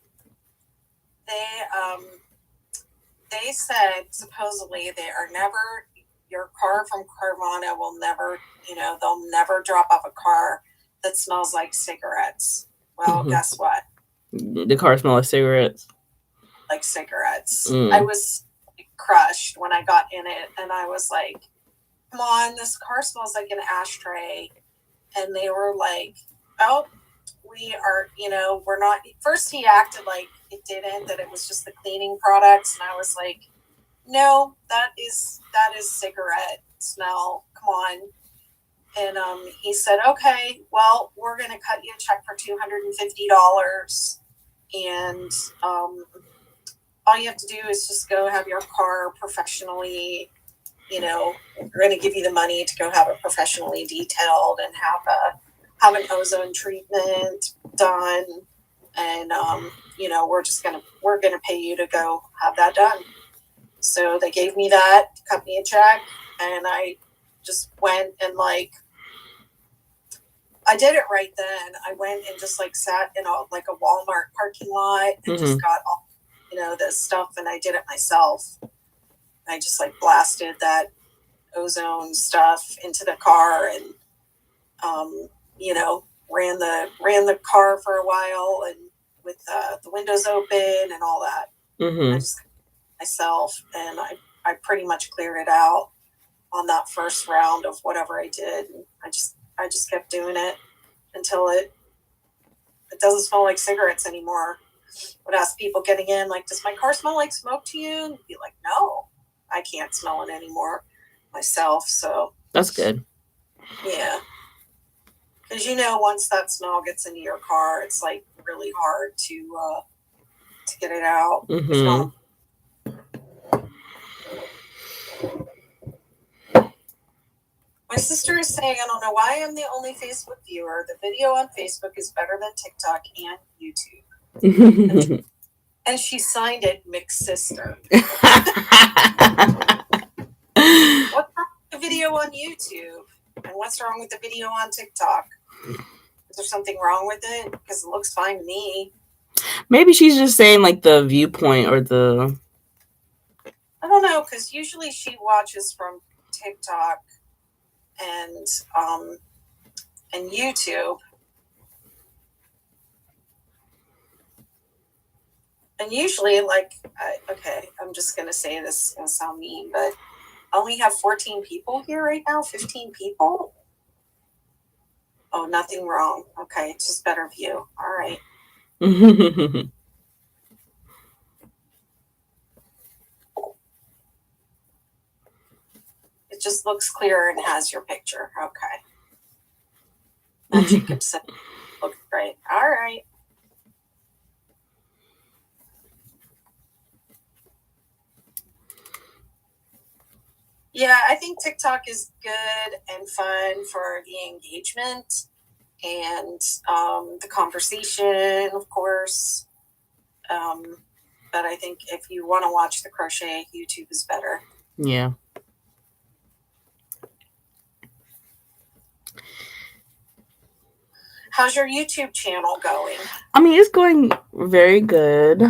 they said supposedly they are never, your car from Carvana will never, they'll never drop off a car that smells like cigarettes. Well, guess what? The car smells like cigarettes. Like cigarettes. I was crushed when I got in it, and I was like, come on, this car smells like an ashtray. And they were like, oh, we are, we're not. First he acted like it didn't, that it was just the cleaning products, and I was like, no, that is cigarette smell, come on. And he said, okay, well, we're going to cut you a check for $250, and all you have to do is just go have your car professionally, we're going to give you the money to go have it professionally detailed and have an ozone treatment done, and we're gonna pay you to go have that done. So they gave me that, cut me a check, and I just went and I did it right then. I went and just sat in a Walmart parking lot and just got all the stuff, and I did it myself. I just blasted that ozone stuff into the car, and ran the car for a while, and with the windows open and all that. I just myself, and I pretty much cleared it out on that first round of whatever I did. And I just kept doing it until it doesn't smell like cigarettes anymore. I would ask people getting in, does my car smell like smoke to you? And be like, no, I can't smell it anymore myself. So that's good. Yeah. Because once that smell gets into your car, it's really hard to get it out. My sister is saying, I don't know why I'm the only Facebook viewer. The video on Facebook is better than TikTok and YouTube. And she signed it McSister. What's wrong with the video on YouTube? And what's wrong with the video on TikTok? Is there something wrong with it? Because it looks fine to me. Maybe she's just saying the viewpoint or the... I don't know, because usually she watches from TikTok and YouTube. And usually, okay, I'm just going to say this, it's going to sound mean, but I only have 14 people here right now, 15 people. Oh, nothing wrong. Okay, it's just better view. All right. It just looks clearer and has your picture. Okay. And Jacob said, looks great. All right. Yeah, I think TikTok is good and fun for the engagement and the conversation, of course. But I think if you want to watch the crochet, YouTube is better. Yeah. How's your YouTube channel going? I mean, it's going very good.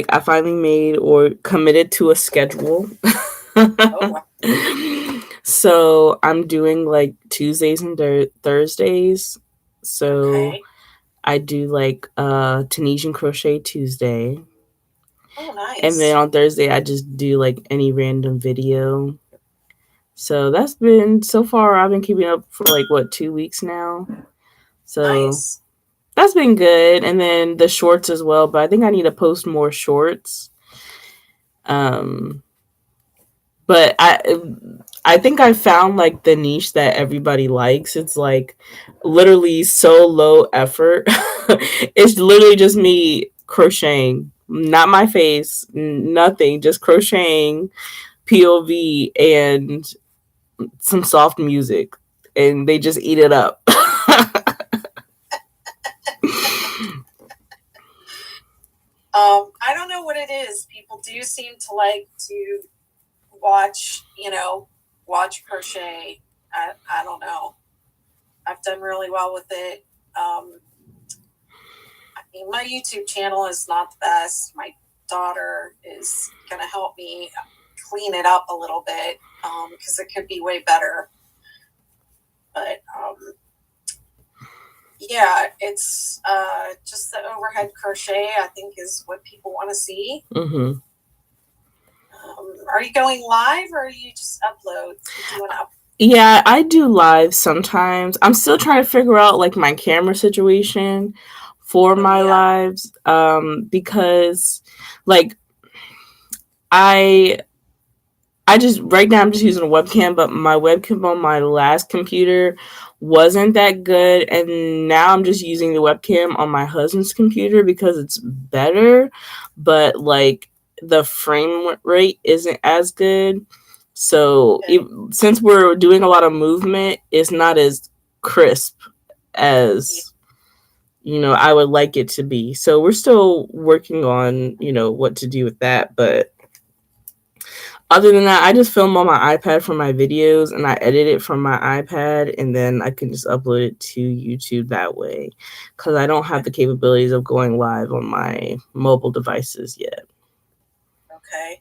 I finally made or committed to a schedule. Oh, wow. So I'm doing like Tuesdays and Thursdays. So Okay. I do like Tunisian crochet Tuesday. Oh, And then nice. on Thursday I just do like any random video. So that's been so far I've been keeping up for like what 2 weeks now. So Nice. that's been good. And then the shorts as well, but I think I need to post more shorts. Um but I think I found like the niche that everybody likes. It's like literally so low effort. It's literally just me crocheting, not my face, nothing, just crocheting, POV, and some soft music, and they just eat it up. I don't know what it is. People do seem to like to watch, watch crochet. I don't know. I've done really well with it. I mean, my YouTube channel is not the best. My daughter is going to help me clean it up a little bit because it could be way better. But yeah, it's just the overhead crochet, I think, is what people want to see. Mm-hmm. Are you going live or are you just upload? Yeah, I do live sometimes. I'm still trying to figure out like my camera situation for my lives because like I just right now I'm just using a webcam, but my webcam on my last computer wasn't that good, and now I'm just using the webcam on my husband's computer because it's better, but like the frame rate isn't as good. So since we're doing a lot of movement, it's not as crisp as I would like it to be. So we're still working on what to do with that, but other than that, I just film on my iPad for my videos and I edit it from my iPad, and then I can just upload it to YouTube that way because I don't have the capabilities of going live on my mobile devices yet. Okay.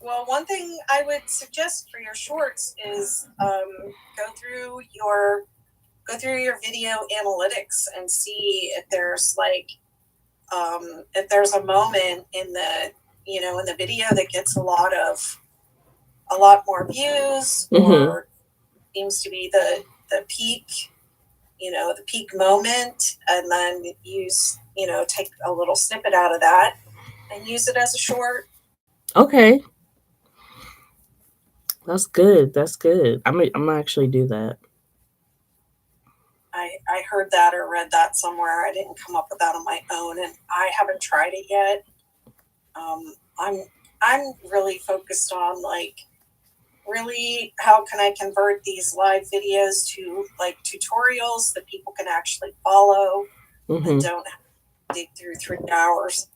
Well, one thing I would suggest for your shorts is go through your video analytics and see if there's if there's a moment in the in the video that gets a lot more views or seems to be the peak the peak moment, and then take a little snippet out of that and use it as a short. Okay. That's good. That's good. I'm gonna actually do that. I heard that or read that somewhere. I didn't come up with that on my own, and I haven't tried it yet. I'm really focused on really how can I convert these live videos to tutorials that people can actually follow and don't have to dig through 3 hours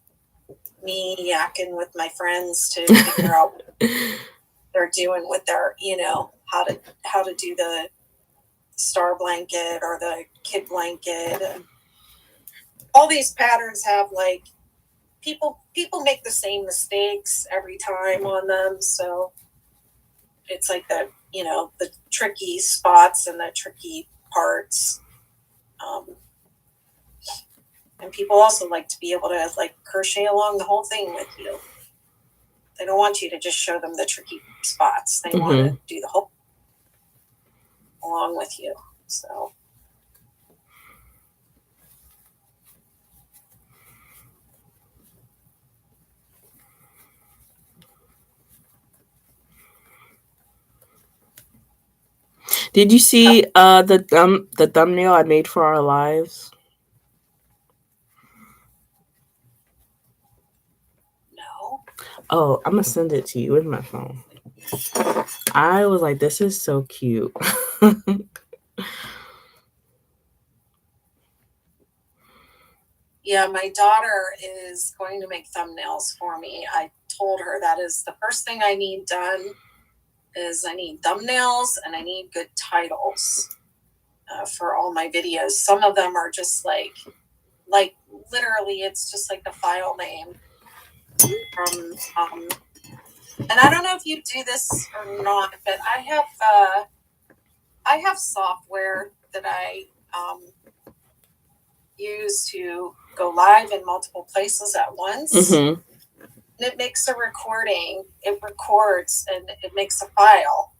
me yakking with my friends to figure out what they're doing with their how to do the star blanket or the kid blanket. And all these patterns have people make the same mistakes every time on them, so it's like the tricky spots and the tricky parts. And people also like to be able to crochet along the whole thing with you. They don't want you to just show them the tricky spots. They want to do the whole along with you. So Did you see the thumbnail I made for our lives? No. Oh, I'm gonna send it to you with my phone. I was like, this is so cute. Yeah, my daughter is going to make thumbnails for me. I told her that is the first thing I need done is I need thumbnails and I need good titles for all my videos. Some of them are just like literally it's just like the file name from And I don't know if you do this or not, but I have software that I use to go live in multiple places at once. Mm-hmm. And it makes a recording. It records and it makes a file.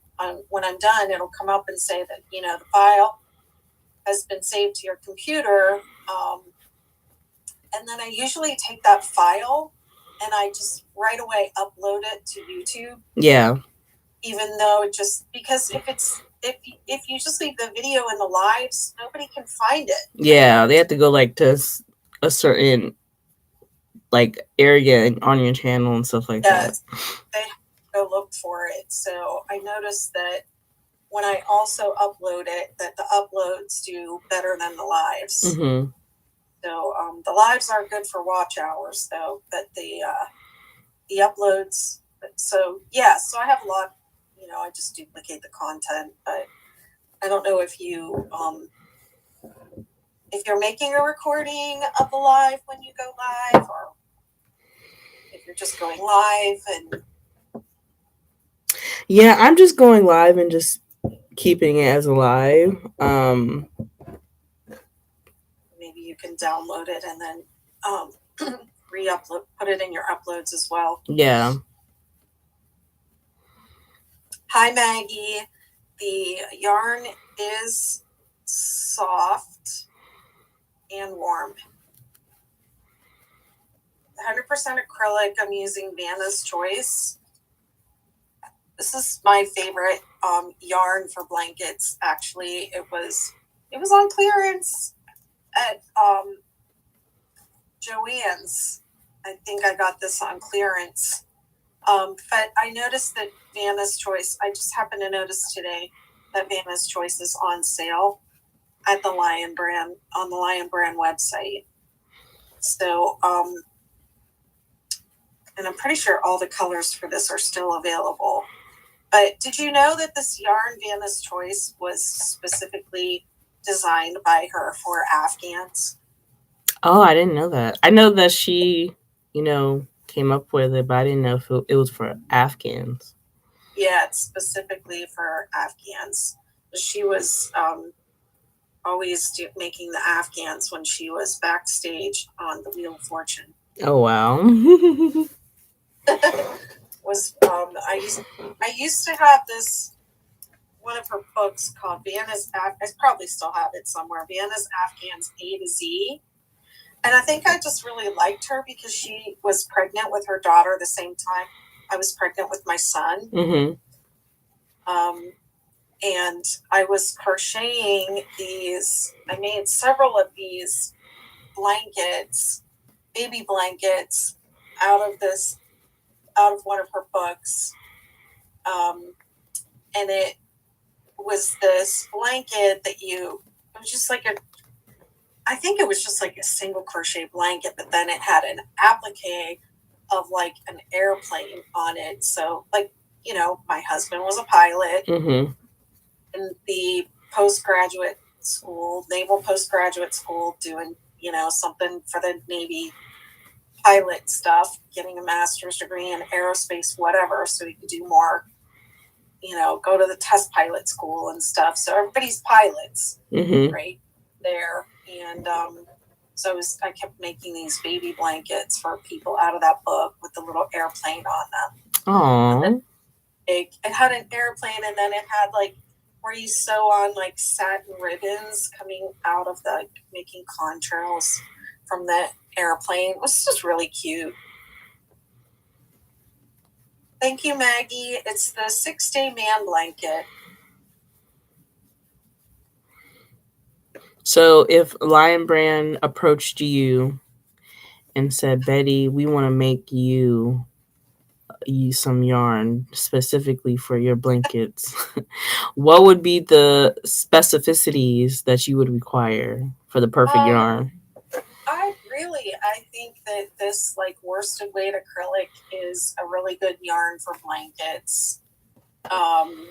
When I'm done, it'll come up and say that, the file has been saved to your computer. And then I usually take that file and I just right away upload it to YouTube. Yeah. Even though because if you just leave the video in the lives, nobody can find it. Yeah, they have to go like to a certain like area on your channel and stuff like that. They have to go look for it. So I noticed that when I also upload it, that the uploads do better than the lives. Mm-hmm. So the lives are good for watch hours, though, but the uploads. So so I have a lot. I just duplicate the content, but I don't know if you if you're making a recording of the live when you go live, or if you're just going live and. Yeah, I'm just going live and just keeping it as a live. Maybe you can download it and then re-upload, put it in your uploads as well. Yeah. Hi, Maggie. The yarn is soft and warm. 100% acrylic. I'm using Vanna's Choice. This is my favorite yarn for blankets. Actually, it was on clearance at Joann's. I think I got this on clearance. But I noticed that Vanna's Choice, I just happened to notice today that Vanna's Choice is on sale at the Lion Brand, on the Lion Brand website. So, and I'm pretty sure all the colors for this are still available. But did you know that this yarn, Vanna's Choice, was specifically designed by her for Afghans? Oh, I didn't know that. I know that she, came up with it, but I didn't know if it was for Afghans. Yeah, it's specifically for Afghans. She was always making the Afghans when she was backstage on the Wheel of Fortune. Oh, wow. I used to have this, one of her books called Vanna's I probably still have it somewhere, Vanna's Afghans A to Z. And I think I just really liked her because she was pregnant with her daughter the same time I was pregnant with my son. Mm-hmm. And I was crocheting these. I made several of these blankets, baby blankets, out of one of her books. And it was this blanket that it was just like I think it was just like a single crochet blanket, but then it had an applique of like an airplane on it. So like, my husband was a pilot. Mm-hmm. In the postgraduate school, naval postgraduate school, doing, something for the Navy pilot stuff, getting a master's degree in aerospace, whatever, so he could do more, go to the test pilot school and stuff. So everybody's pilots, right there. And so I kept making these baby blankets for people out of that book with the little airplane on them. Aww. It had an airplane, and then it had like where you sew on like satin ribbons coming out of making contrails from the airplane. It was just really cute. Thank you, Maggie. It's the 6-day man blanket. So if Lion Brand approached you and said, Betty, we want to make you some yarn specifically for your blankets, what would be the specificities that you would require for the perfect yarn? I think that this like worsted weight acrylic is a really good yarn for blankets. I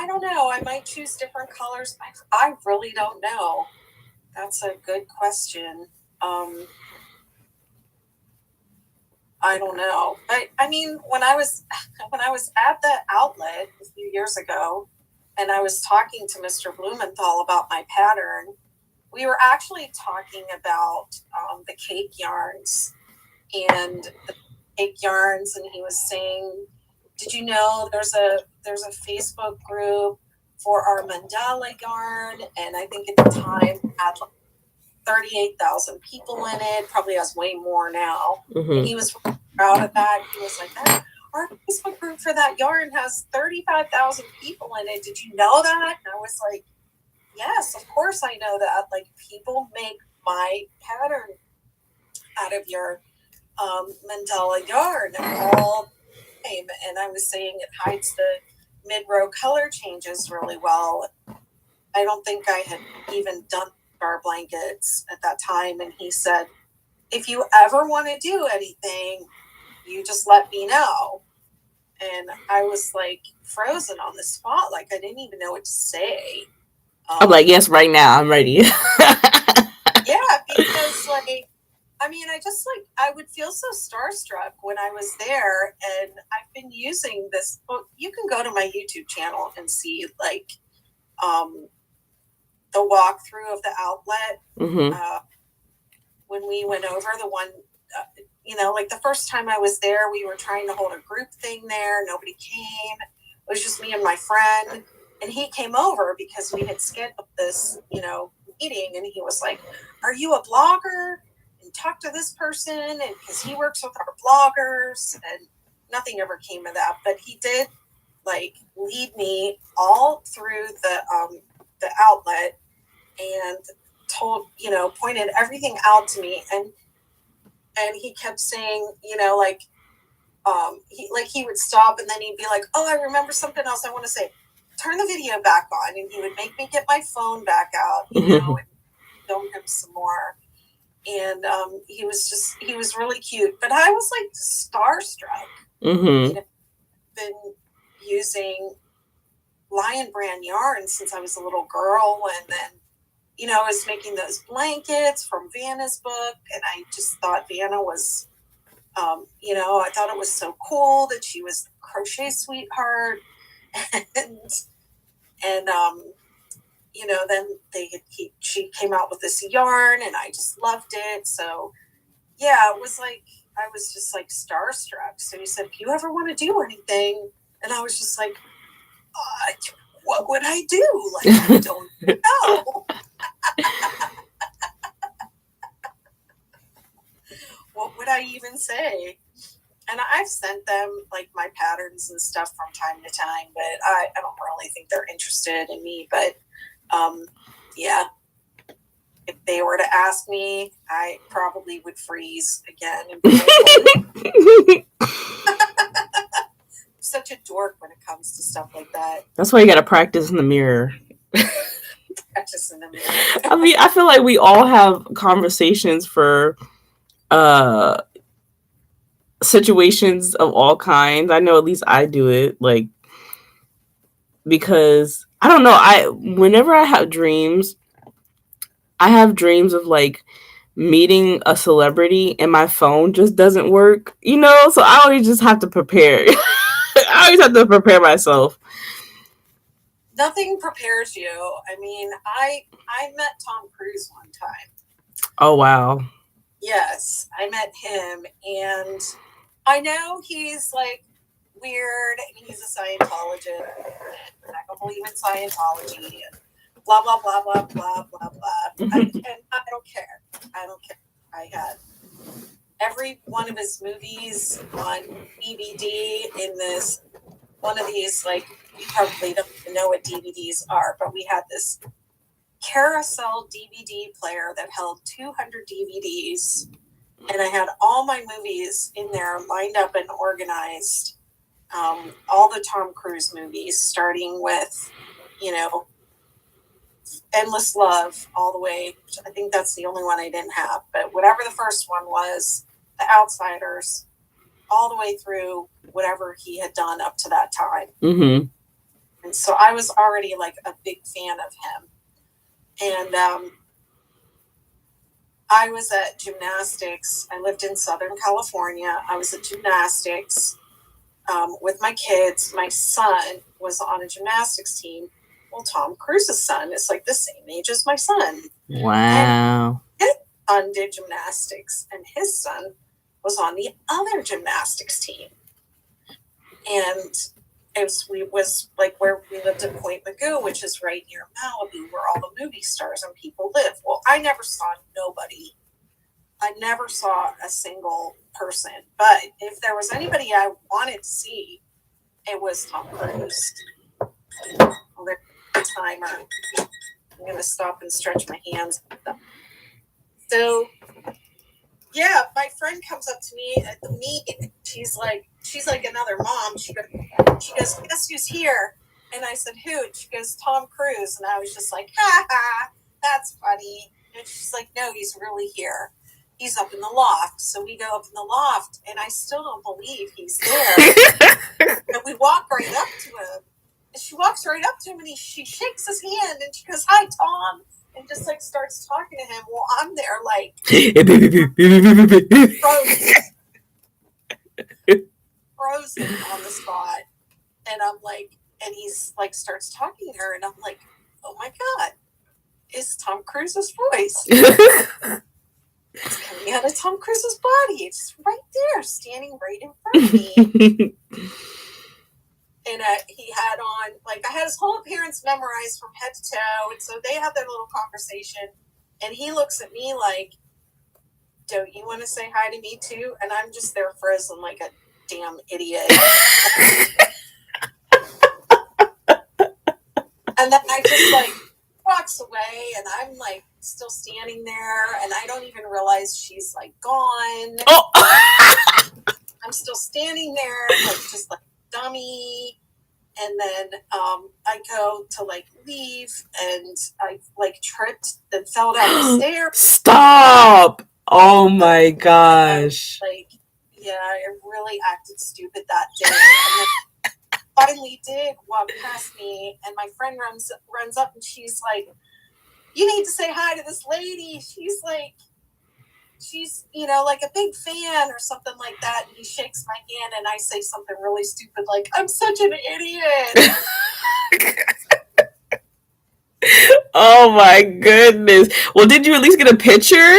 don't know. I might choose different colors. I really don't know. That's a good question. I don't know. I mean, when I was at the outlet a few years ago, and I was talking to Mr. Blumenthal about my pattern, we were actually talking about the cake yarns and the cake yarns, and he was saying, "Did you know there's a Facebook group for our mandala yarn?" And I think at the time had like 38,000 people in it. Probably has way more now. Mm-hmm. And he was proud of that. He was like, "Our Facebook group for that yarn has 35,000 people in it. Did you know that?" And I was like, "Yes, of course I know that. Like, people make my pattern out of your mandala yarn all the time." And I was saying it hides the mid-row color changes really well. I don't think I had even done star blankets at that time. And he said, "If you ever want to do anything, you just let me know." And I was like frozen on the spot. Like, I didn't even know what to say. I'm like, yes, right now, I'm ready. Yeah, because like, I mean, I would feel so starstruck when I was there, and I've been using this. Well, you can go to my YouTube channel and see like the walkthrough of the outlet. Mm-hmm. When we went over the one, like the first time I was there, we were trying to hold a group thing there. Nobody came. It was just me and my friend. And he came over because we had scheduled this, meeting. And he was like, "Are you a blogger? And talk to this person." And because he works with our bloggers, and nothing ever came of that. But he did like lead me all through the outlet and pointed everything out to me. And he kept saying, he would stop and then he'd be like, "Oh, I remember something else I want to say. Turn the video back on." And he would make me get my phone back out, and film him some more. And he was really cute. But I was like starstruck. Mm-hmm. Been using Lion Brand yarn since I was a little girl, and then I was making those blankets from Vanna's book, and I just thought Vanna was, I thought it was so cool that she was the crochet sweetheart, and then she came out with this yarn, and I just loved it. So yeah, it was like I was just like starstruck. So he said, "If you ever want to do anything," and I was just like, "What would I do? Like, I don't know." What would I even say? And I've sent them like my patterns and stuff from time to time, but I don't really think they're interested in me. But yeah, if they were to ask me, I probably would freeze again and be like, such a dork when it comes to stuff like that. That's why you gotta practice in the mirror. Practice in the mirror. I mean, I feel like we all have conversations for situations of all kinds. I know at least I do it, like, because I don't know, whenever I have dreams, I have dreams of like meeting a celebrity and my phone just doesn't work, so I always just have to prepare. I always have to prepare myself. Nothing prepares you. I mean, I met Tom Cruise one time. Oh, wow. Yes, I met him, and I know he's like weird, and he's a Scientologist, and I don't believe in Scientology, and blah, blah, blah, blah, blah, blah, blah. And I don't care. I don't care. I had every one of his movies on DVD in this, one of these, like, you probably don't even know what DVDs are, but we had this carousel DVD player that held 200 DVDs, and I had all my movies in there lined up and organized. All the Tom Cruise movies, starting with, Endless Love all the way. I think that's the only one I didn't have, but whatever the first one was, The Outsiders, all the way through whatever he had done up to that time. Mm-hmm. And so I was already like a big fan of him. And I was at gymnastics. I lived in Southern California. I was at gymnastics with my kids. My son was on a gymnastics team. Well, Tom Cruise's son is like the same age as my son. Wow. And his son did gymnastics, and his son was on the other gymnastics team. And it was like where we lived in Point Magoo, which is right near Malibu, where all the movie stars and people live. Well, I never saw nobody. I never saw a single person. But if there was anybody I wanted to see, it was Tom Cruise. Well, there's a timer. I'm going to stop and stretch my hands. So, yeah, my friend comes up to me at the meet. She's like another mom. She goes, guess who's here? And I said, who? And she goes, Tom Cruise. And I was just like, ha ha, that's funny. And she's like, no, he's really here. He's up in the loft. So we go up in the loft, and I still don't believe he's there. And we walk right up to him. And she walks right up to him, and she shakes his hand, and she goes, hi, Tom. And just like starts talking to him. Well, I'm there like frozen on the spot. And I'm like, and he's like starts talking to her, and I'm like, oh my God, it's Tom Cruise's voice. It's coming out of Tom Cruise's body. It's right there, standing right in front of me. And he had on, like, I had his whole appearance memorized from head to toe. And so they had their little conversation. And he looks at me like, don't you want to say hi to me too? And I'm just there frozen like a damn idiot. And then I just like walks away, and I'm like still standing there, and I don't even realize she's like gone. Oh. I'm still standing there, like just like dummy. And then I go to like leave, and I like tripped and fell down the stairs. Stop! Oh my gosh! Like, yeah, I really acted stupid that day. And then finally did walk past me, and my friend runs up, and she's like, you need to say hi to this lady. She's like, she's, you know, like a big fan or something like that. And he shakes my hand, and I say something really stupid like, I'm such an idiot. Oh my goodness. Well, did you at least get a picture?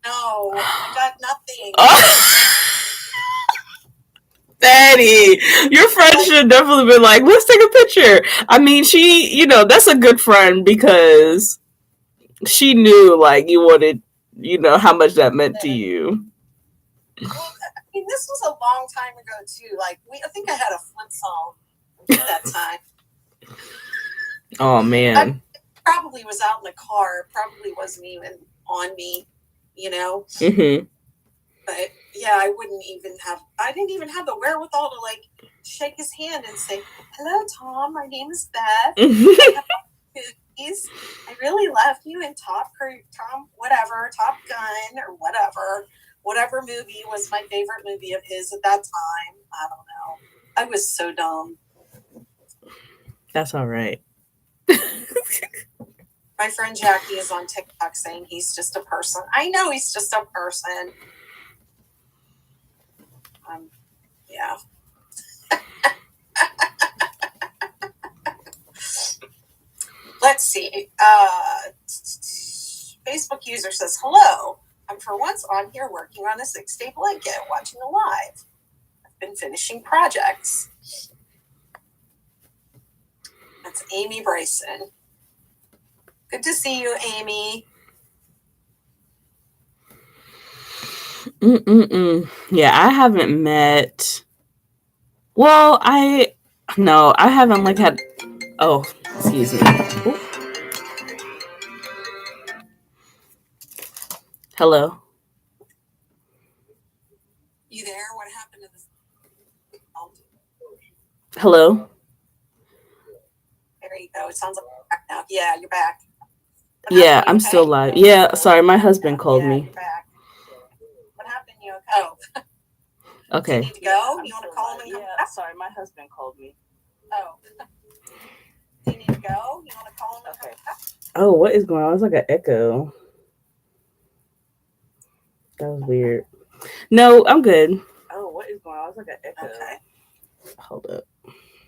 No, I got nothing. Oh. Daddy, your friend should have definitely been like, let's take a picture. I mean, she, you know, that's a good friend because she knew, like, you wanted, you know, how much that meant to you. Well, I mean, this was a long time ago, too. Like, I think I had a flip phone at that time. Oh, man. I probably was out in the car. It probably wasn't even on me, you know? Mm-hmm. But yeah, I didn't even have the wherewithal to like shake his hand and say, hello, Tom, my name is Beth. I have cookies. I really love you in Top Gun or whatever movie was my favorite movie of his at that time. I don't know. I was so dumb. That's all right. My friend Jackie is on TikTok saying he's just a person. I know he's just a person. Yeah. Let's see. Facebook user says, hello. I'm for once on here working on a 6-day blanket, watching a live. I've been finishing projects. That's Amy Bryson. Good to see you, Amy. Yeah, I haven't met. Well, I haven't like had. Oh, excuse me. Ooh. Hello. You there? What happened to this? Oh. Hello. There you go. It sounds like you're back now. Yeah, you're back. Yeah, I'm still live. Yeah, sorry, my husband called me. You're back. What happened? You okay? Oh. Okay. Do you need to go? You want to call him and come back? Sorry, my husband called me. Oh. Do you need to go? You want to call him and come back? Oh, what is going on? It's like an echo. That was weird. No, I'm good. Oh, what is going on? It's like an echo. Okay. Hold up.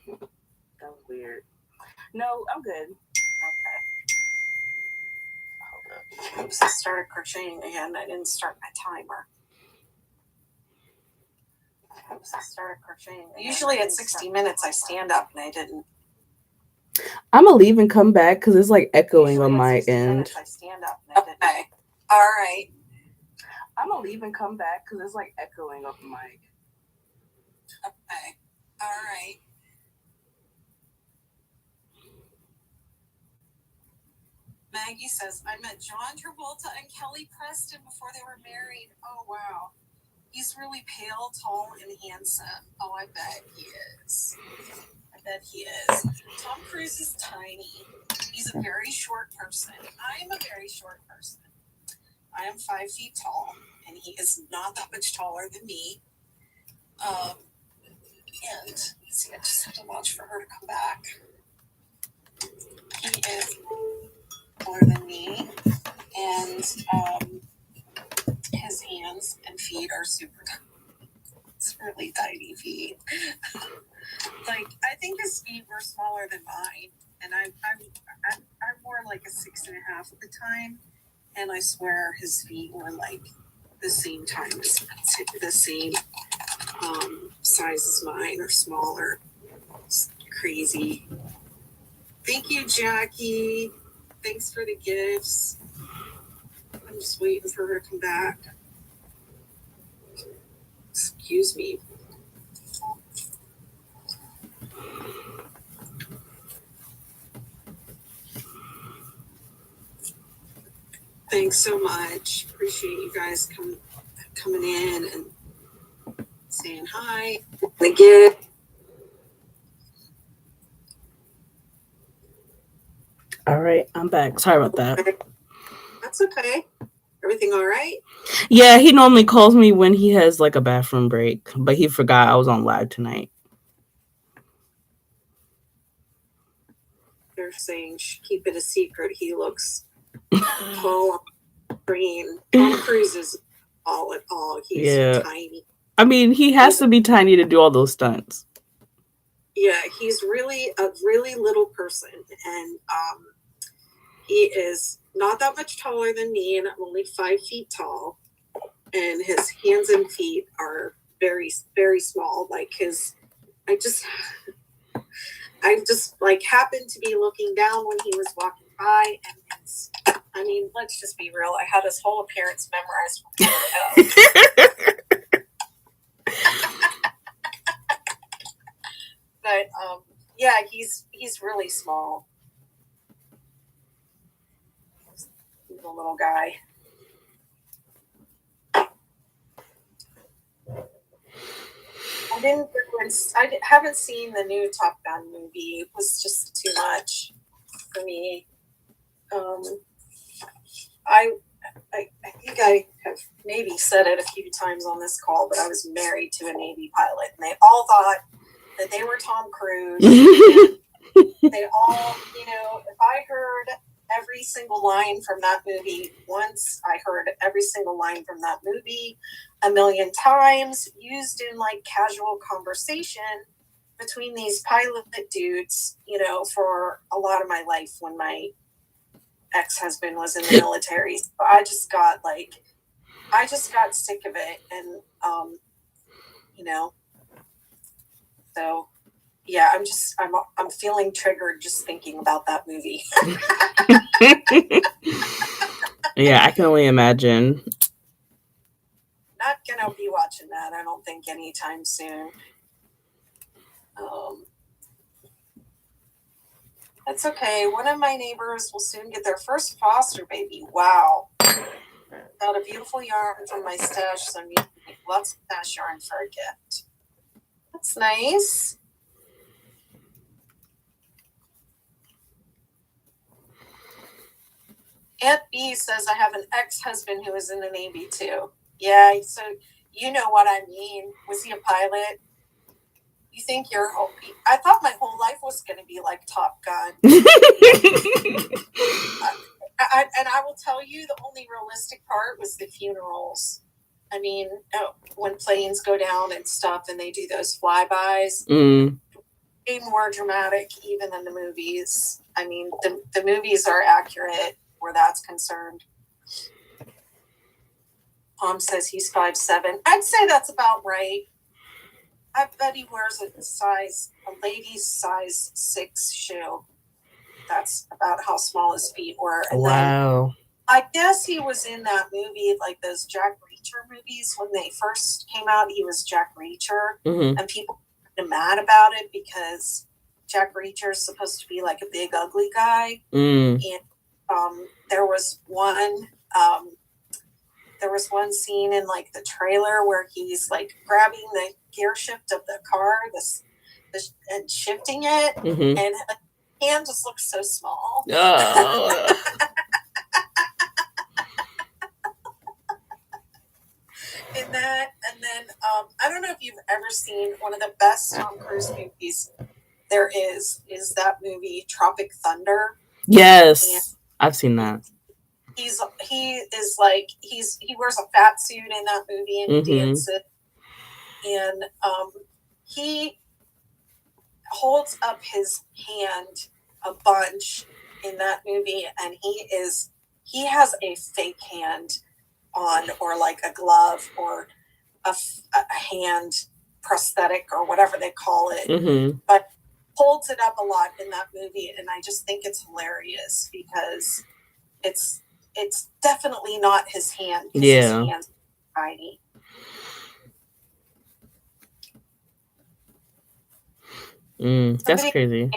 That was weird. No, I'm good. Okay. Hold up. Oops, I started crocheting again. I didn't start my timer. Oops, I started crocheting. Usually at 60 minutes I stand up and I didn't. I'm gonna leave and come back because it's like echoing on my end. I stand up and I didn't. Okay. All right. I'm gonna leave and come back because it's like echoing off the mic. Okay. All right. Maggie says, I met John Travolta and Kelly Preston before they were married. Oh, wow. He's really pale, tall, and handsome. Oh, I bet he is. I bet he is. Tom Cruise is tiny. He's a very short person. I'm a very short person. I am 5 feet tall, and he is not that much taller than me. And let's see, I just have to watch for her to come back. He is taller than me, and his hands and feet are super tiny. It's really tiny feet. Like, I think his feet were smaller than mine, and I wore like a 6.5 at the time, and I swear his feet were like the same size as mine or smaller. It's crazy. Thank you, Jackie. Thanks for the gifts. I'm just waiting for her to come back. Excuse me. Thanks so much. Appreciate you guys coming in and saying hi. Again. All right, I'm back. Sorry about that. That's okay. Everything all right? Yeah, he normally calls me when he has like a bathroom break, but he forgot I was on live tonight. They're saying keep it a secret. He looks tall, green. Tom Cruise is all at all. He's tiny. I mean, he has to be tiny to do all those stunts. Yeah, he's really a really little person, and he is not that much taller than me, and I'm only 5 feet tall. And his hands and feet are very, very small. Like I just like happened to be looking down when he was walking by, and I mean, let's just be real. I had his whole appearance memorized. But yeah, he's really small. He's a little guy. I haven't seen the new Top Gun movie. It was just too much for me. I think I have maybe said it a few times on this call, but I was married to a Navy pilot, and they all thought that they were Tom Cruise. They all, if I heard every single line from that movie once, I heard every single line from that movie a million times, used in like casual conversation between these pilot dudes, for a lot of my life when my ex-husband was in the military. So I just got sick of it, and so yeah, I'm feeling triggered just thinking about that movie. Yeah, I can only imagine. Not gonna be watching that, I don't think, anytime soon. That's okay. One of my neighbors will soon get their first foster baby. Wow. Got a beautiful yarn from my stash, so I'm using lots of stash yarn for a gift. That's nice. Aunt B says I have an ex-husband who was in the Navy too. Yeah, so you know what I mean. Was he a pilot? You think I thought my whole life was going to be like Top Gun. And I will tell you, the only realistic part was the funerals. I mean, when planes go down and stuff and they do those flybys, way more dramatic even than the movies. I mean, the movies are accurate where that's concerned. Mom says he's 5'7". I'd say that's about right. I bet he wears a lady's size 6 shoe. That's about how small his feet were. And wow. Then I guess he was in that movie, like those Jack Reacher movies. When they first came out, he was Jack Reacher. And people were mad about it because Jack Reacher is supposed to be like a big, ugly guy. And there was one scene in like the trailer where he's like grabbing the gear shift of the car and shifting it, and his hand just looks so small. And then I don't know if you've ever seen one of the best Tom Cruise movies there is that movie Tropic Thunder. Yes, and I've seen that. He wears a fat suit in that movie and dances, and he holds up his hand a bunch in that movie, and he has a fake hand on, or like a glove or a hand prosthetic or whatever they call it, but holds it up a lot in that movie, and I just think it's hilarious because it's definitely not his hand. Yeah, his hand's tiny. That's crazy.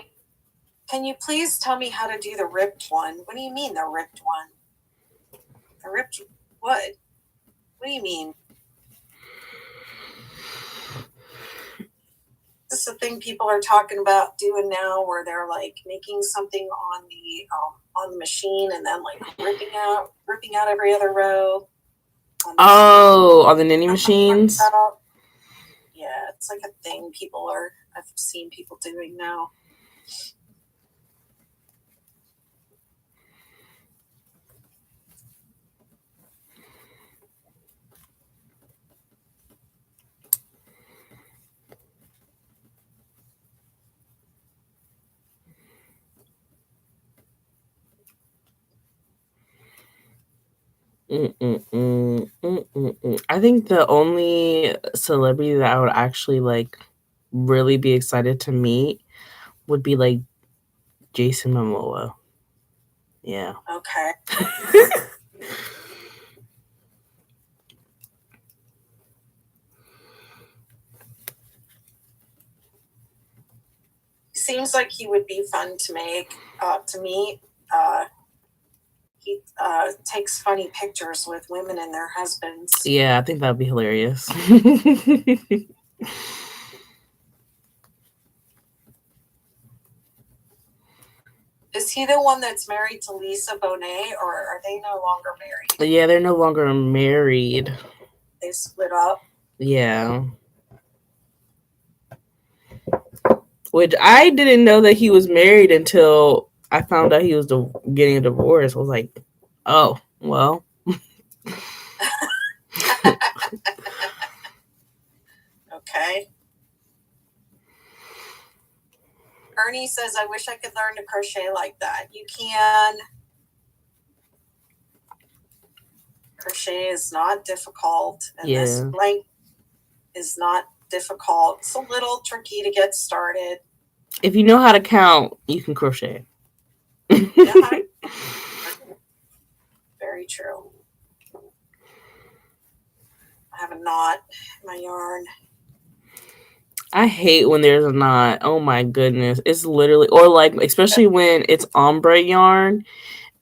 Can you please tell me how to do the ripped one? What do you mean the ripped one? The ripped what? What do you mean? This is the thing people are talking about doing now, where they're like making something on the machine and then like ripping out every other row. On the knitting machines. Yeah, it's like a thing I've seen people doing now. I think the only celebrity that I would actually like really be excited to meet would be like Jason Momoa. Yeah. Okay. Seems like he would be fun to meet. He takes funny pictures with women and their husbands. Yeah, I think that would be hilarious. Is he the one that's married to Lisa Bonet, or are they no longer married? Yeah, they're no longer married. They split up? Yeah. Which I didn't know that he was married until I found out he was getting a divorce. I was like, oh, well. Okay. Ernie says, I wish I could learn to crochet like that. You can. Crochet is not difficult. And this blank is not difficult. It's a little tricky to get started. If you know how to count, you can crochet. Yeah. Very true. I have a knot in my yarn. I hate when there's a knot. Oh my goodness. It's literally, or like, especially when it's ombre yarn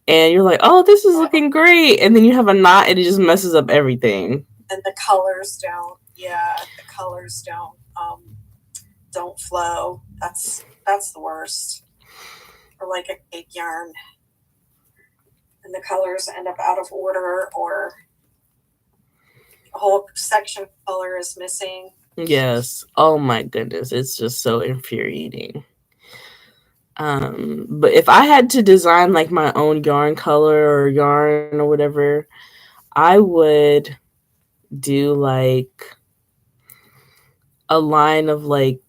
and you're like, oh, this is looking great. And then you have a knot and it just messes up everything. And the colors don't flow. That's the worst. Or like a cake yarn. And the colors end up out of order, or a whole section of color is missing. Yes. Oh my goodness. It's just so infuriating. But if I had to design like my own yarn color or yarn or whatever, I would do like a line of like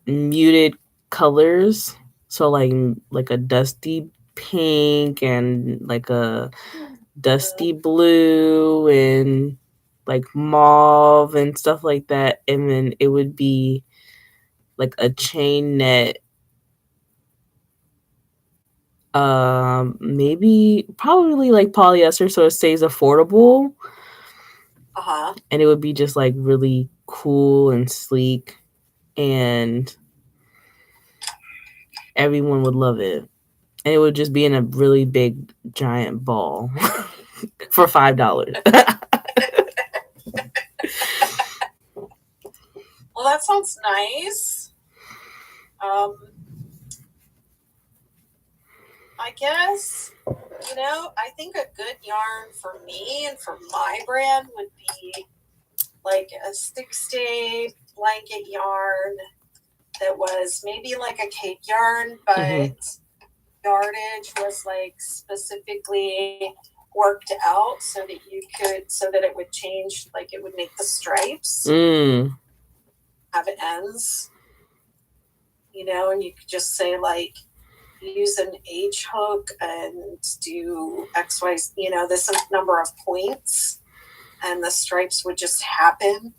muted colors. So like a dusty pink and like a dusty blue and like mauve and stuff like that. And then it would be like a chain net, maybe probably like polyester so it stays affordable. Uh-huh. And it would be just like really cool and sleek, and everyone would love it. And it would just be in a really big giant ball for $5. Well, that sounds nice. I guess, I think a good yarn for me and for my brand would be like a 6-day blanket yarn that was maybe like a cake yarn, but yardage was like specifically worked out so that it would change, like it would make the stripes, have ends, and you could just say like use an H hook and do XY, this number of points, and the stripes would just happen.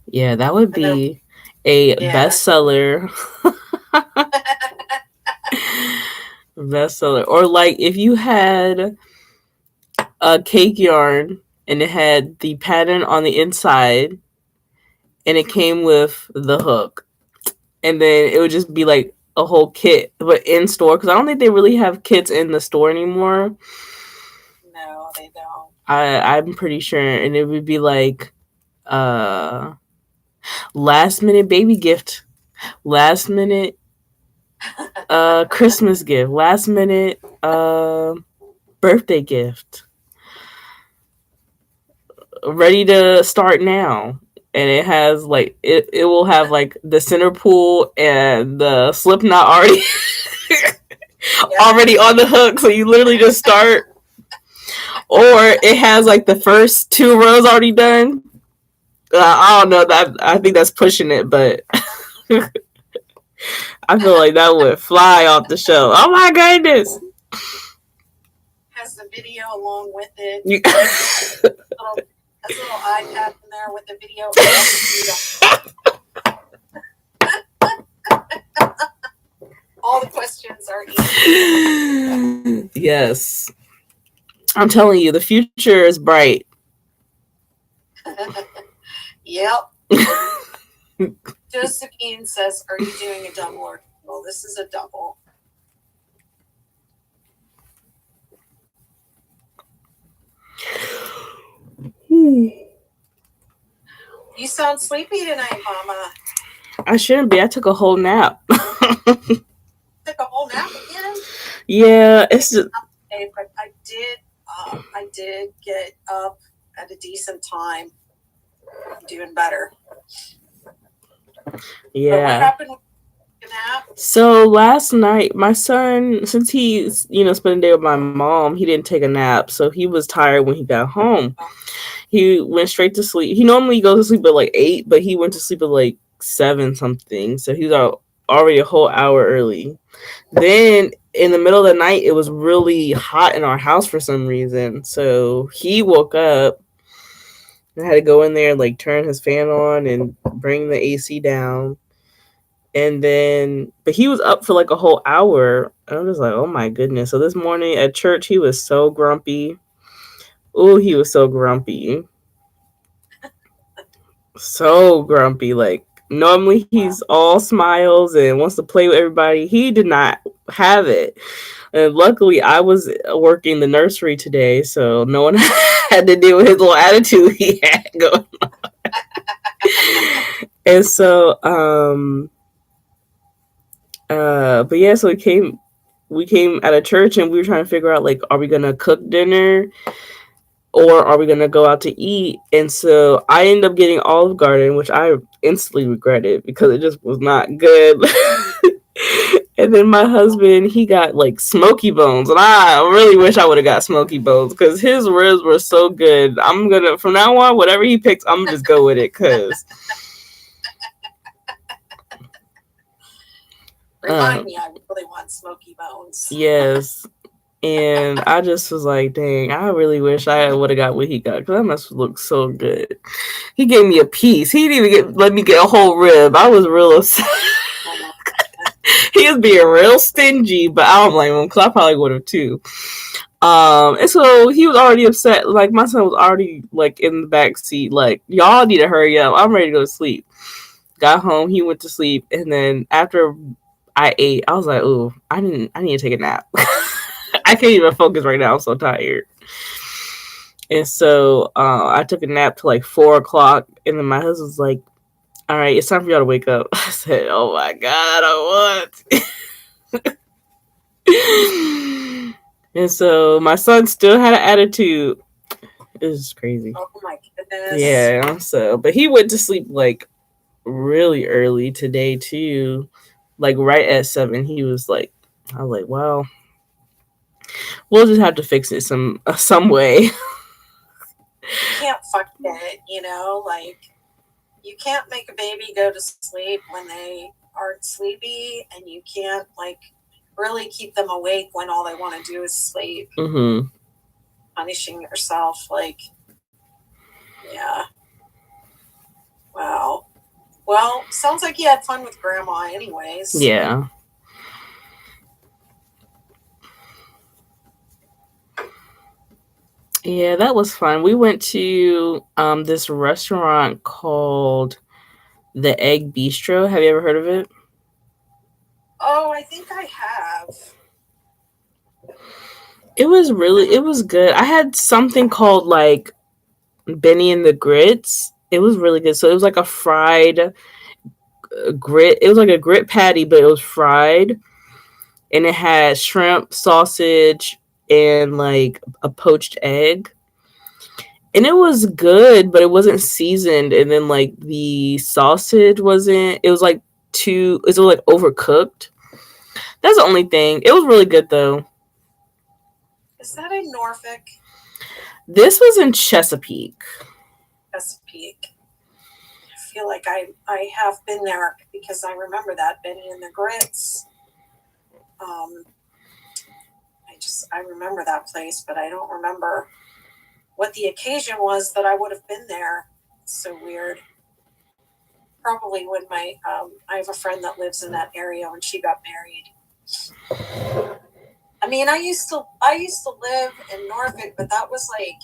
Yeah, that would be a bestseller. Bestseller. Or like if you had a cake yarn and it had the pattern on the inside and it came with the hook, and then it would just be like a whole kit, but in store, because I don't think they really have kits in the store anymore. No, they don't. I'm pretty sure. And it would be like last minute baby gift, last minute Christmas gift, last minute birthday gift, ready to start now. And it has like it will have like the center pull and the slip knot already already on the hook, so you literally just start. Or it has like the first 2 rows already done. I don't know, that I think that's pushing it, but I feel like that would fly off the show. Oh my goodness! Has the video along with it. A little iPad in there with the video. All the questions are easy. Yes. I'm telling you, the future is bright. Yep. Josephine says, are you doing a double or well, this is a double. You sound sleepy tonight, Mama. I shouldn't be. I took a whole nap. Took a whole nap again? Yeah, it's just. Okay, but I did get up at a decent time. I'm doing better. Yeah. But what happened with the nap? So last night, my son, since he's spent the day with my mom, he didn't take a nap, so he was tired when he got home. He went straight to sleep. He normally goes to sleep at like 8, but he went to sleep at like 7 something. So he was already a whole hour early. Then in the middle of the night, it was really hot in our house for some reason. So he woke up and had to go in there and like turn his fan on and bring the AC down. And then, but he was up for like a whole hour. And I'm just like, oh my goodness. So this morning at church, he was so grumpy. Oh, he was so grumpy. So grumpy. Like, normally he's all smiles and wants to play with everybody. He did not have it. And luckily, I was working the nursery today, so no one had to deal with his little attitude he had going on. And so, but yeah, so we came out of church and we were trying to figure out, like, are we gonna cook dinner or are we gonna go out to eat? And so I ended up getting Olive Garden, which I instantly regretted because it just was not good. And then my husband, he got like smoky bones, and I really wish I would have got smoky bones because his ribs were so good. I'm gonna from now on, whatever he picks, I'm gonna just go with it because. Remind me, I really want smoky bones. Yes. And I just was like, dang, I really wish I would have got what he got because that must look so good. He gave me a piece. He didn't even let me get a whole rib. I was real upset. He was being real stingy, but I don't blame him because I probably would have too. And so he was already upset. Like my son was already like in the back seat. Like y'all need to hurry up. I'm ready to go to sleep. Got home. He went to sleep, and then after I ate, I was like, "Ooh, I need to take a nap." I can't even focus right now. I'm so tired. And so I took a nap till like 4 o'clock, and then my husband's like, "All right, it's time for y'all to wake up." I said, "Oh my god, I don't want." And so my son still had an attitude. It was crazy. Oh my goodness. Yeah. So, but he went to sleep like really early today too. Like right at 7, he was like, I was like, well, we'll just have to fix it some way. You can't fuck it, like you can't make a baby go to sleep when they aren't sleepy, and you can't like really keep them awake when all they want to do is sleep. Mm-hmm. Punishing yourself, like, yeah. Wow. Well, sounds like you had fun with Grandma anyways. Yeah. Yeah, that was fun. We went to this restaurant called the Egg Bistro. Have you ever heard of it? Oh, I think I have. It was good. I had something called like Benny and the Grits. It was really good. So it was like a fried grit. It was like a grit patty, but it was fried. And it had shrimp, sausage, and like a poached egg. And it was good, but it wasn't seasoned. And then like the sausage wasn't. It was like it was like overcooked. That's the only thing. It was really good though. Is that in Norfolk? This was in Chesapeake. Chesapeake. I feel like I have been there because I remember that Benny and the Grits. I remember that place, but I don't remember what the occasion was that I would have been there. It's so weird. Probably when I have a friend that lives in that area when she got married. I mean, I used to live in Norfolk, but that was like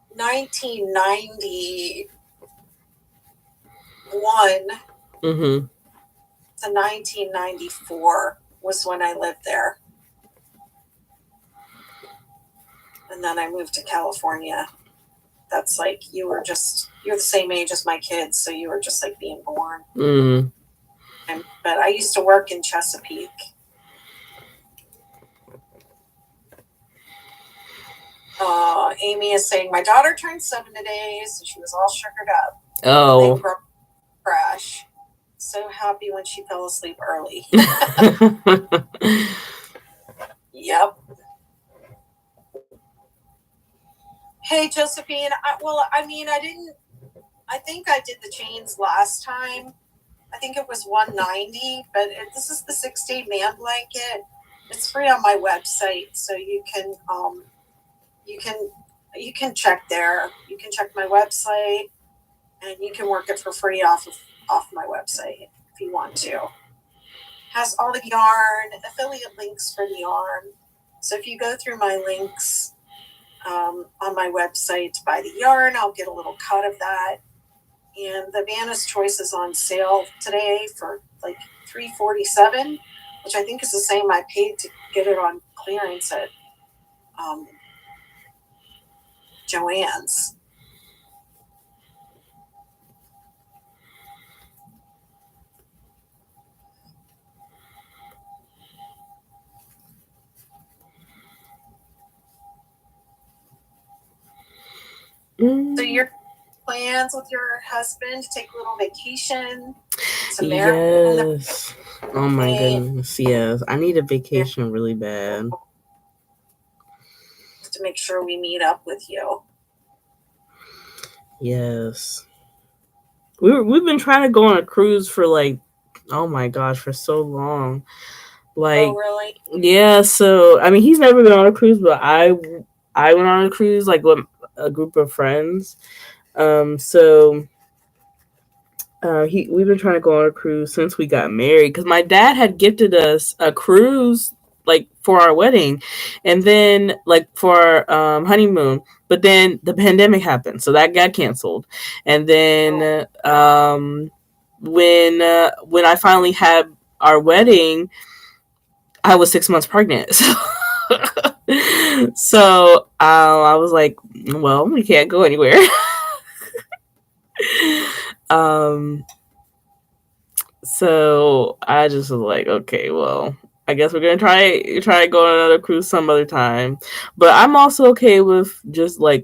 1991 Mm-hmm. to 1994 was when I lived there. And then I moved to California. That's like you're the same age as my kids, so you were just like being born. Mm-hmm. But I used to work in Chesapeake. Amy is saying my daughter turned 7 today, so she was all sugared up. Oh. Crash. So happy when she fell asleep early. Yep. Hey, Josephine. I think I did the chains last time. I think it was $190, but this is the 6-day man blanket. It's free on my website, so you can check there. You can check my website, and you can work it for free off my website if you want to. Has all the yarn, affiliate links for the yarn. So if you go through my links on my website to buy the yarn, I'll get a little cut of that. And the Vanna's Choice is on sale today for like $347, which I think is the same I paid to get it on clearance at Joann's. So your plans with your husband to take a little vacation? Yes. Oh my And goodness, yes. I need a vacation really bad. to make sure we meet up with you. Yes. We've been trying to go on a cruise for like, oh my gosh, for so long. Like, Oh, really? yeah, so I mean, he's never been on a cruise, but I went on a cruise like with a group of friends. So we've been trying to go on a cruise since we got married because my dad had gifted us a cruise like for our wedding, and then like for our honeymoon. But then the pandemic happened, so that got canceled. And then when I finally had our wedding, I was 6 months pregnant. So I was like, well, we can't go anywhere. um, so I just was like, okay, well, I guess we're gonna try go on another cruise some other time. But I'm also okay with just go.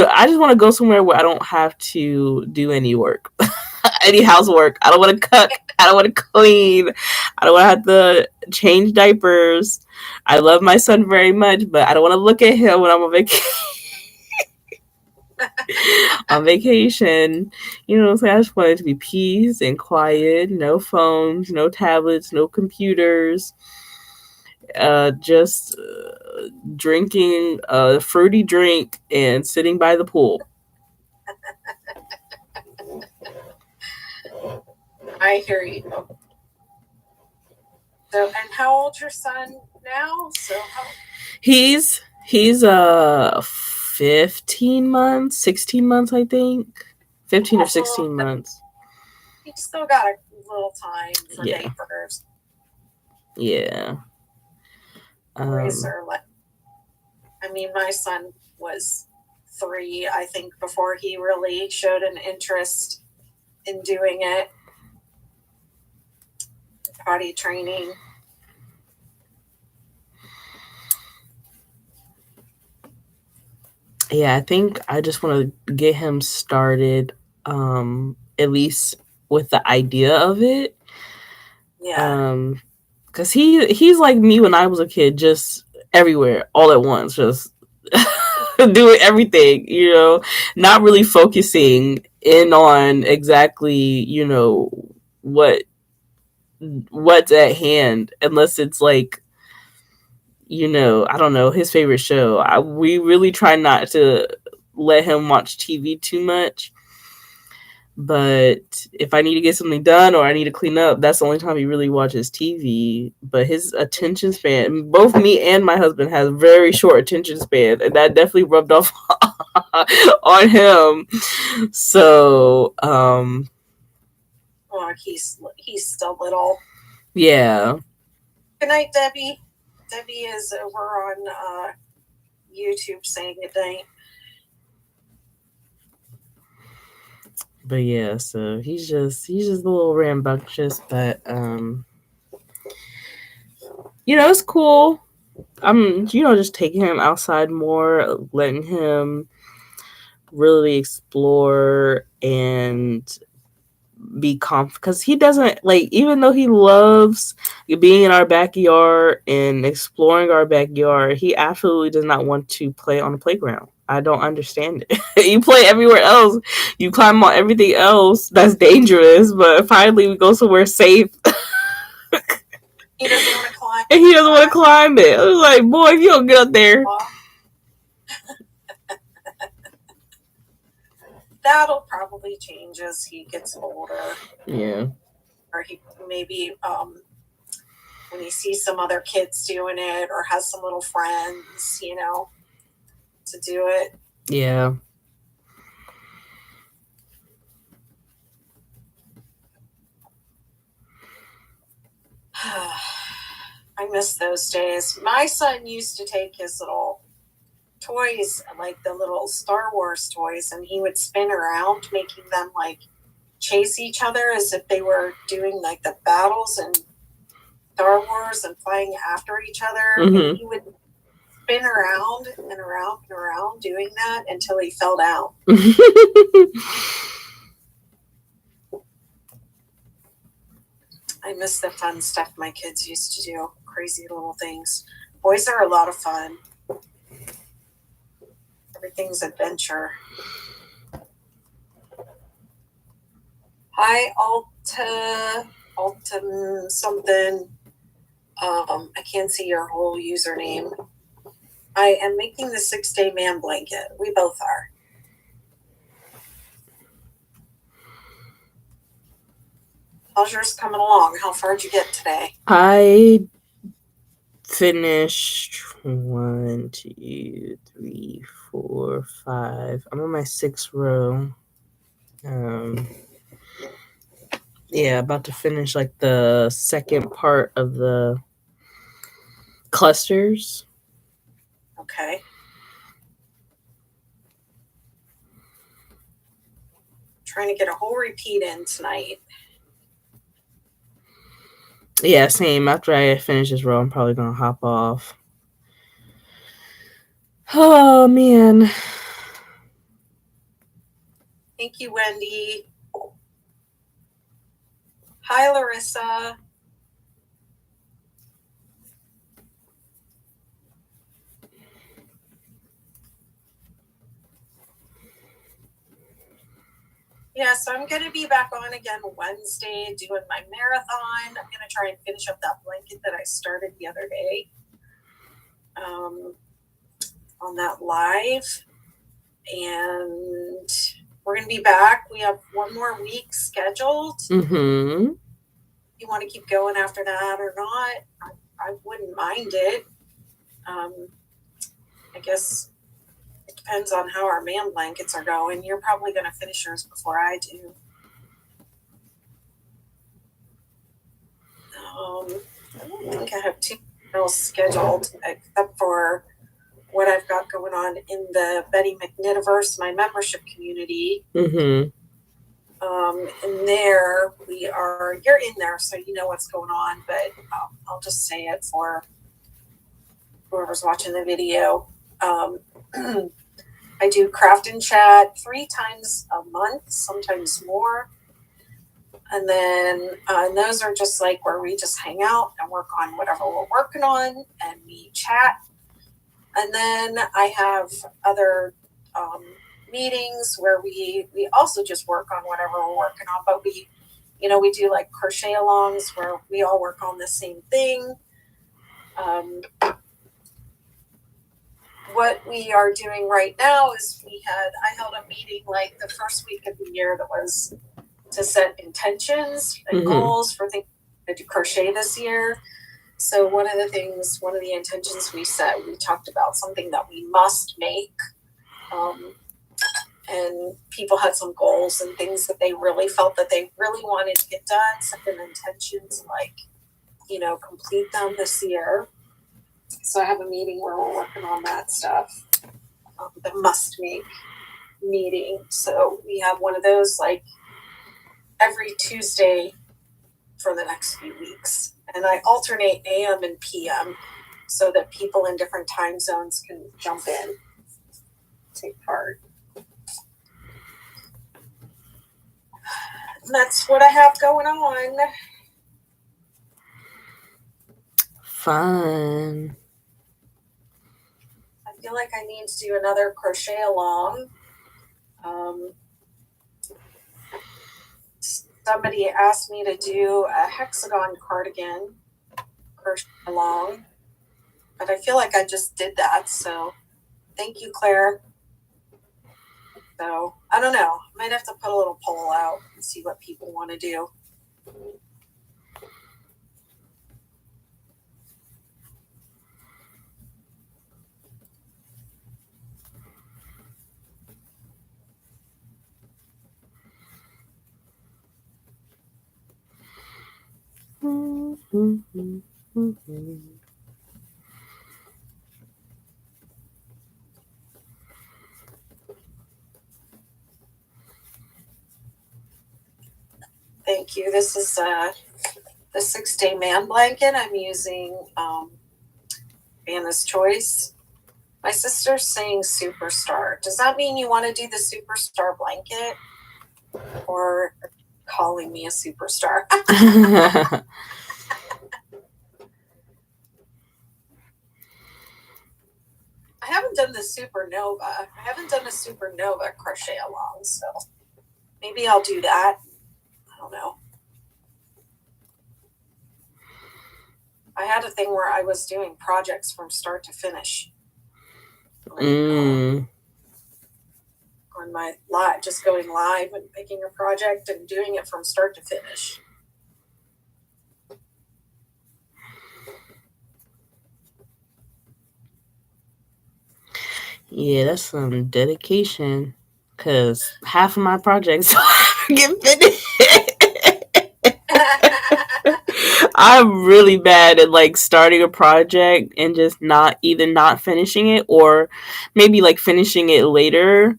I just want to go somewhere where I don't have to do any work, any housework. I don't want to cook. I don't want to clean. I don't want to have to change diapers. I love my son very much, but I don't want to look at him when I'm on vacation. On vacation, so I just wanted to be peace and quiet, no phones, no tablets, no computers, just drinking a fruity drink and sitting by the pool. I hear you. So, and how old's your son now? He's 15 months, 16 months, I think. 15 or 16 months. He's still got a little time for diapers. Yeah. Boys are like, I mean, my son was 3, I think, before he really showed an interest in doing it. Potty training. Yeah, I think I just want to get him started, at least with the idea of it. Yeah. Because he's like me when I was a kid, just everywhere, all at once, just doing everything, not really focusing in on exactly, what's at hand, unless it's like, I don't know, his favorite show. We really try not to let him watch TV too much. But if I need to get something done or I need to clean up, that's the only time he really watches TV. But his attention span, both me and my husband has very short attention span, and that definitely rubbed off on him. So, well, he's still little. Yeah. Good night, Debbie. Debbie is over on YouTube saying good night. But yeah, so he's just a little rambunctious, but it's cool. I'm just taking him outside more, letting him really explore and be confident, because he doesn't like, even though he loves being in our backyard and exploring our backyard, he absolutely does not want to play on the playground. I don't understand it. You play everywhere else, you climb on everything else that's dangerous, but finally we go somewhere safe. He doesn't want to climb. And he doesn't want to climb it. I was like, boy, if you don't get up there. That'll probably change as he gets older. Yeah. Or he maybe when he sees some other kids doing it or has some little friends, to do it. Yeah. I miss those days. My son used to take his little toys, like the little Star Wars toys, and he would spin around, making them like chase each other as if they were doing like the battles in Star Wars and flying after each other. Mm-hmm. And he would spin around and around and around doing that until he fell down. I I miss the fun stuff my kids used to do. Crazy little things. Boys are a lot of fun. Everything's adventure. Hi, Altum something. I can't see your whole username. I am making the 6-day man blanket. We both are. How's yours coming along? How far did you get today? I finished 1, 2, 3, 4, 5. I'm on my 6th row. Yeah, about to finish like the second part of the clusters. Okay. Trying to get a whole repeat in tonight. Yeah, same. After I finish this row, I'm probably gonna hop off. Oh man. Thank you, Wendy. Hi, Larissa. Yeah, so I'm going to be back on again Wednesday doing my marathon. I'm going to try and finish up that blanket that I started the other day on that live. And we're going to be back. We have one more week scheduled. Mm-hmm. You want to keep going after that or not? I wouldn't mind it. I guess it depends on how our man blankets are going. You're probably going to finish yours before I do. I don't think I have too else scheduled except for what I've got going on in the Betty McKnittiverse, my membership community. Mm-hmm. In there, you're in there, so you know what's going on, but I'll just say it for whoever's watching the video. I do craft and chat 3 times a month, sometimes more. And then and those are just like where we just hang out and work on whatever we're working on and we chat. And then I have other meetings where we also just work on whatever we're working on. But we do like crochet alongs where we all work on the same thing. What we are doing right now is I held a meeting like the first week of the year that was to set intentions and goals for things to do crochet this year. So one of the intentions we set, we talked about something that we must make. And people had some goals and things that they really felt that they really wanted to get done, set an intention to complete them this year. So I have a meeting where we're working on that stuff, the must make meeting. So we have one of those like every Tuesday for the next few weeks. And I alternate AM and PM so that people in different time zones can jump in, take part. And that's what I have going on. Fun. I feel like I need to do another crochet along. Somebody asked me to do a hexagon cardigan crochet along, but I feel like I just did that. So thank you, Claire. So I don't know. I might have to put a little poll out and see what people want to do. Thank you. This is the 6-day man blanket. I'm using Vanna's Choice. My sister's saying superstar. Does that mean you want to do the superstar blanket or calling me a superstar. I haven't done the supernova. I haven't done a supernova crochet along, so maybe I'll do that. I don't know. I had a thing where I was doing projects from start to finish. On my live, just going live and picking a project and doing it from start to finish. Yeah, that's some dedication. Cause half of my projects get finished. I'm really bad at like starting a project and just not either not finishing it or maybe like finishing it later.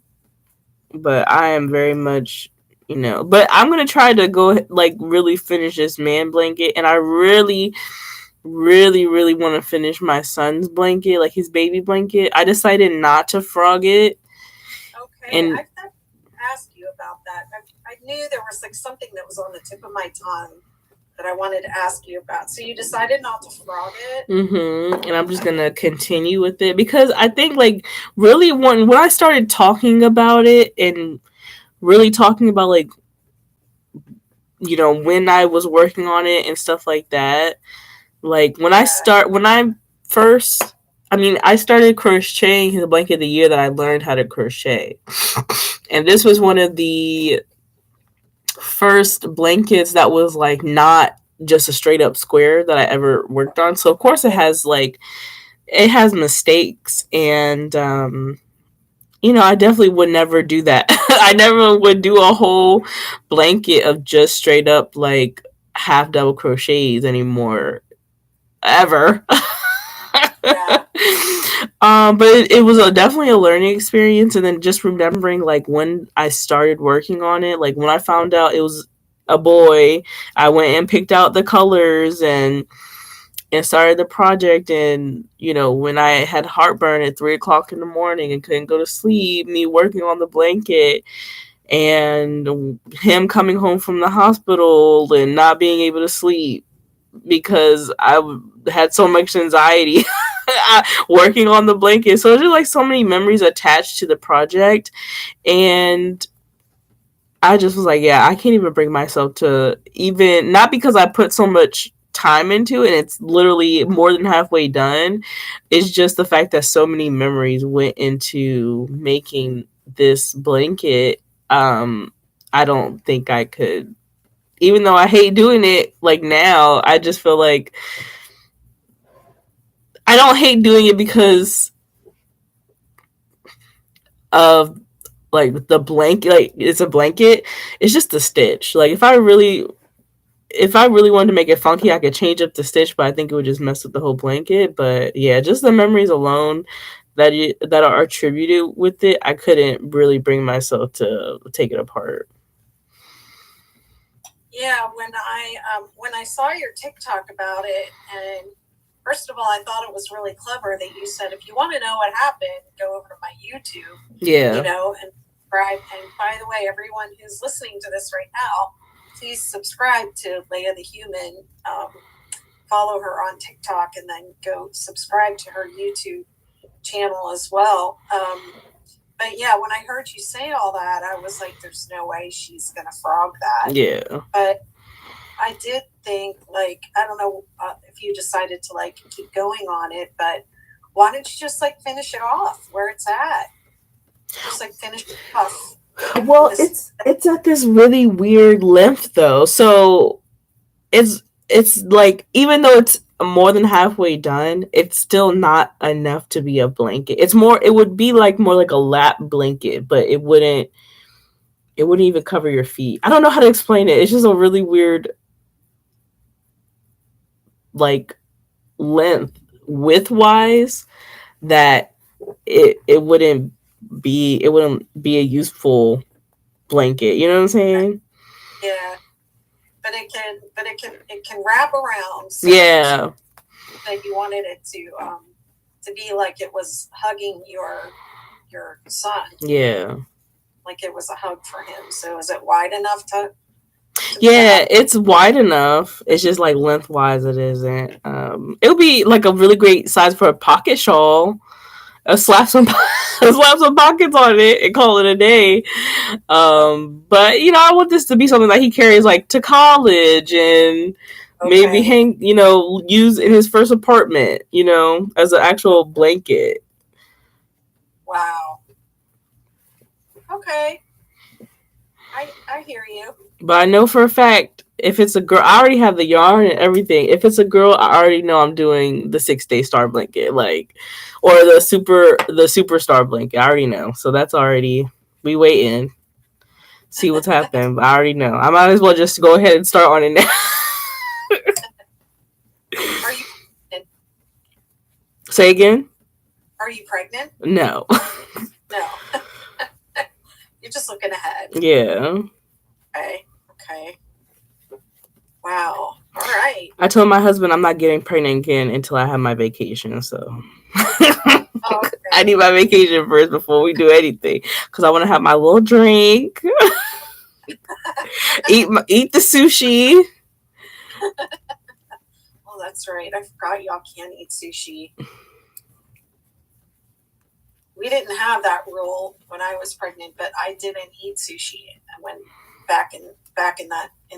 But I am very much, but I'm gonna try to go like really finish this man blanket, and I really, really, really want to finish my son's blanket, like his baby blanket. I decided not to frog it. Okay, and I have to ask you about that. I knew there was like something that was on the tip of my tongue that I wanted to ask you about. So you decided not to frog it? Mm-hmm. And I'm just going to continue with it because I think like really when I started talking about it and really talking about like, when I was working on it and stuff like that, like when I started crocheting the blanket the year that I learned how to crochet. And this was one of the first blankets that was like not just a straight up square that I ever worked on. So of course it has mistakes, and I definitely would never do that. I never would do a whole blanket of just straight up like half double crochets anymore ever. Yeah. But it was definitely a learning experience, and then just remembering like when I started working on it, like when I found out it was a boy, I went and picked out the colors and started the project. And when I had heartburn at 3 o'clock in the morning and couldn't go to sleep, me working on the blanket and him coming home from the hospital and not being able to sleep because I had so much anxiety working on the blanket. So there's just like so many memories attached to the project, and I just was like, yeah, I can't even bring myself to even, not because I put so much time into it and it's literally more than halfway done. It's just the fact that so many memories went into making this blanket. I don't think I could, even though I hate doing it like now, I just feel like I don't hate doing it because of like the blanket, like it's a blanket. It's just a stitch. Like if I really wanted to make it funky, I could change up the stitch, but I think it would just mess with the whole blanket. But yeah, just the memories alone that are attributed with it, I couldn't really bring myself to take it apart. Yeah, when I saw your TikTok about it, and first of all, I thought it was really clever that you said if you want to know what happened, go over to my YouTube. Yeah. And subscribe. And by the way, everyone who's listening to this right now, please subscribe to Leia the Human. Follow her on TikTok, and then go subscribe to her YouTube channel as well. But yeah, when I heard you say all that, I was like, there's no way she's going to frog that. Yeah. But I did think, like, I don't know if you decided to, like, keep going on it, but why don't you just, like, finish it off where it's at? Just, like, finish it off. Well, it's at this really weird length, though. So it's like, even though it's more than halfway done, it's still not enough to be a blanket. It would be like more like a lap blanket, but it wouldn't even cover your feet. I don't know how to explain it. It's just a really weird like length width wise that it wouldn't be a useful blanket. You know what I'm saying? Yeah. But it can wrap around. So yeah. That you wanted it to be like it was hugging your son. Yeah. Like it was a hug for him. So is it wide enough to Yeah, it's wide enough. It's just like lengthwise it isn't. It'll be like a really great size for a pocket shawl. Slap some slap some pockets on it and call it a day. But I want this to be something that he carries like to college and maybe Okay. use in his first apartment, as an actual blanket. Wow. Okay. I hear you. But I know for a fact if it's a girl, I already have the yarn and everything. If it's a girl, I already know I'm doing the 6-day star blanket, like, or the superstar blanket. I already know, so that's already we waiting, see what's happening. But I already know. I might as well just go ahead and start on it now. Are you pregnant? Say again? Are you pregnant? No. No. You're just looking ahead. Yeah. Okay. Wow. All right. I told my husband I'm not getting pregnant again until I have my vacation. So Okay. I need my vacation first before we do anything because I want to have my little drink, eat the sushi. Oh, that's right. I forgot y'all can't eat sushi. We didn't have that rule when I was pregnant, but I didn't eat sushi. I went back in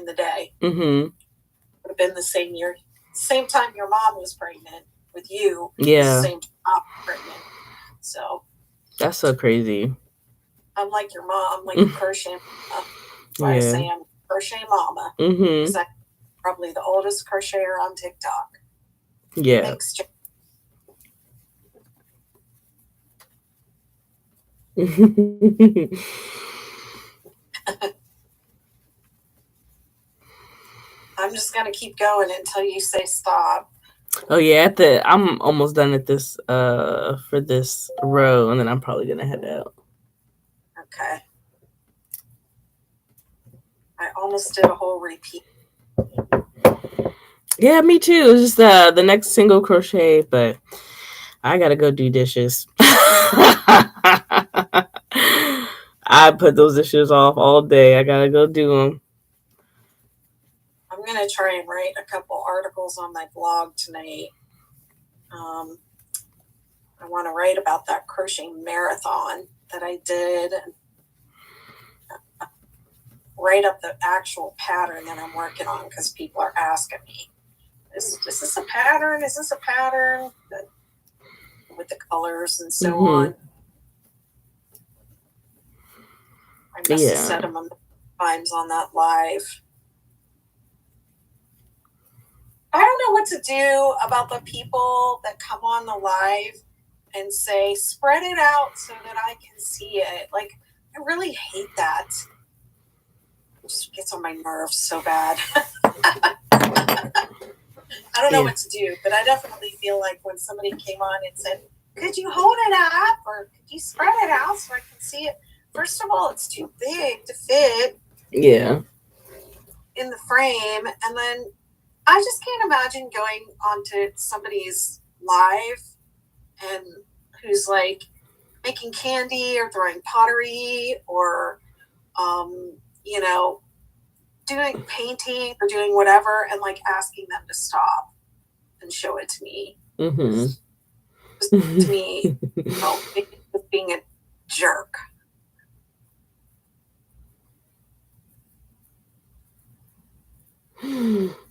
the day. Mm-hmm. Would have been the same time your mom was pregnant with you. Yeah. Same time I was pregnant. So that's so crazy. I'm like your mom, like crochet mama. That's why I say I'm crochet mama. Mm-hmm. I'm probably the oldest crocheter on TikTok. Yeah. Thanks, I'm just gonna keep going until you say stop. Oh yeah, I'm almost done at this for this row, and then I'm probably gonna head out. Okay. I almost did a whole repeat. Yeah, me too. It's just the next single crochet, but I gotta go do dishes. I put those dishes off all day. I gotta go do them. I'm gonna try and write a couple articles on my blog tonight. I want to write about that crochet marathon that I did, and write up the actual pattern that I'm working on because people are asking me, is this a pattern? Is this a pattern? With the colors and so on. I must have said them times on that live. I don't know what to do about the people that come on the live and say, spread it out so that I can see it. Like, I really hate that. It just gets on my nerves so bad. I don't know what to do, but I definitely feel like when somebody came on and said, could you hold it up or could you spread it out so I can see it? First of all, it's too big to fit in the frame. And then I just can't imagine going onto somebody's live and who's like making candy or throwing pottery or, doing painting or doing whatever and like asking them to stop and show it to me. Mm-hmm. Just to me, being a jerk.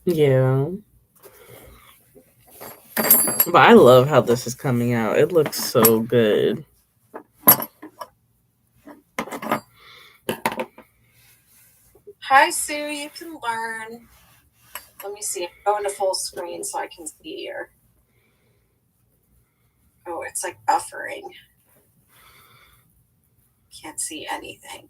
Yeah. But I love how this is coming out. It looks so good. Hi, Sue. You can learn. Let me see. I'm going to full screen so I can see here. Oh, it's like buffering. Can't see anything.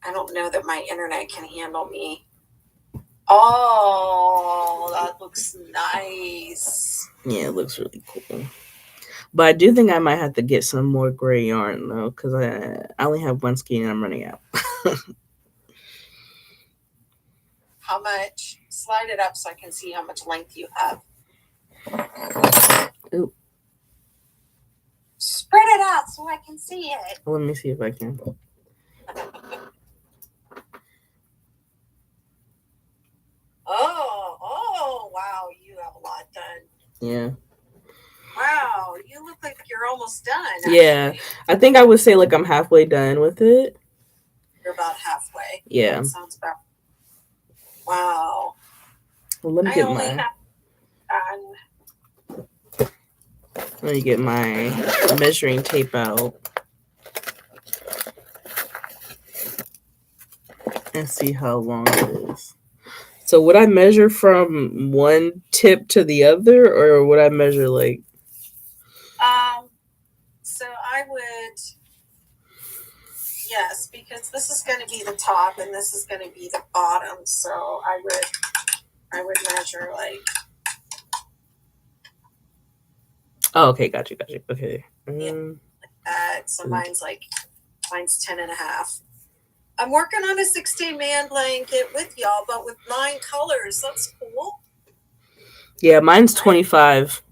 I don't know that my internet can handle me. Oh, that looks nice. Yeah, it looks really cool. But I do think I might have to get some more gray yarn though, because I only have one skein and I'm running out. How much? Slide it up so I can see how much length you have. Ooh. Spread it out so I can see it. Let me see if I can. Oh, wow, you have a lot done. Yeah. Wow, you look like you're almost done. Actually. Yeah. I think I would say like I'm halfway done with it. You're about halfway. Yeah. That sounds about. Wow. Well, let me get my measuring tape out and see how long it is. So would I measure from one tip to the other, or would I measure like? So I would. Yes, because this is going to be the top and this is going to be the bottom. So I would measure like. Oh, okay, gotcha. Okay. Yeah, like that. So mine's 10.5. I'm working on a 6-day man blanket with y'all, but with 9 colors. That's cool. Yeah, mine's 25.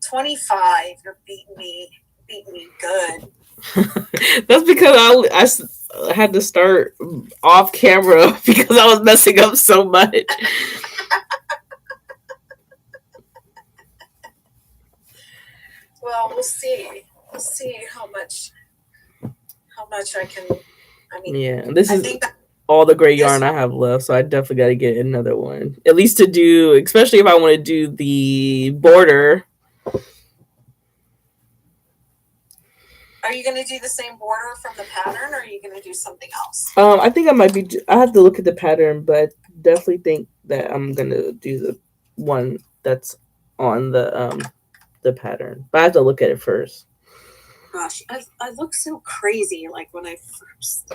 25. You're beating me good. That's because I had to start off camera because I was messing up so much. Well, we'll see. We'll see how much I can. I mean, yeah, this is all the gray yarn I have left, so I definitely got to get another one. At least to do, especially if I want to do the border. Are you going to do the same border from the pattern, or are you going to do something else? I think I might be. I have to look at the pattern, but I definitely think that I'm gonna do the one that's on the pattern. But I have to look at it first. Gosh, I look so crazy. Like when I first.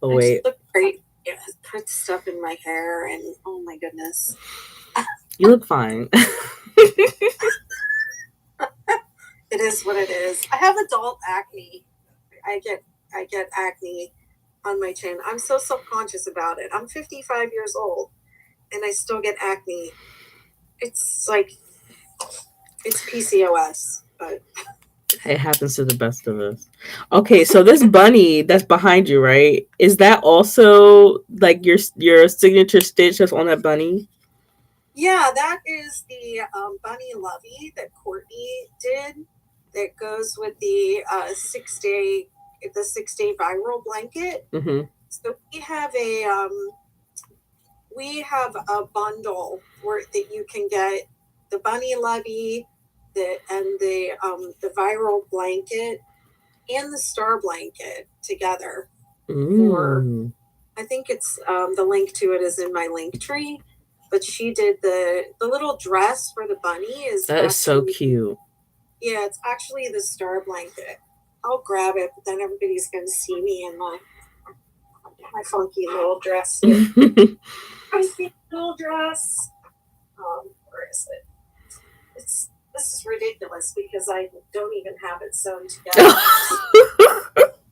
Oh wait. I look great. Yeah, put stuff in my hair, and oh my goodness. You look fine. It is what it is. I have adult acne. I get acne on my chin. I'm so self-conscious about it. I'm 55 years old and I still get acne. It's like it's PCOS, but it happens to the best of us. Okay, so this bunny that's behind you, right? Is that also like your signature stitch that's on that bunny? Yeah, that is the bunny lovey that Courtney did. That goes with the 6-day viral blanket. Mm-hmm. So we have a bundle that you can get the bunny lovey, the viral blanket, and the star blanket together. For I think it's the link to it is in my link tree. But she did the little dress for the bunny is so cute. Yeah, it's actually the star blanket. I'll grab it, but then everybody's going to see me in my funky little dress. Funky little dress. Where is it? This is ridiculous because I don't even have it sewn together.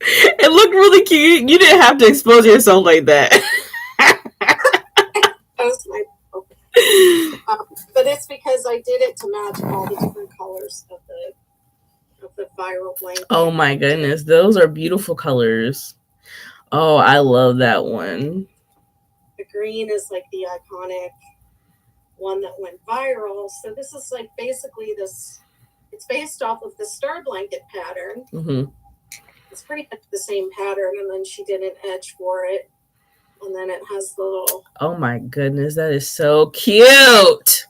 It looked really cute. You didn't have to expose yourself like that. But it's because I did it to match all the different colors of the viral blanket. Oh my goodness, those are beautiful colors. Oh, I love that one. The green is like the iconic one that went viral. So this is like basically this. It's based off of the star blanket pattern. Mm-hmm. It's pretty much the same pattern, and then she did an edge for it. And then it has the little. Oh my goodness, that is so cute.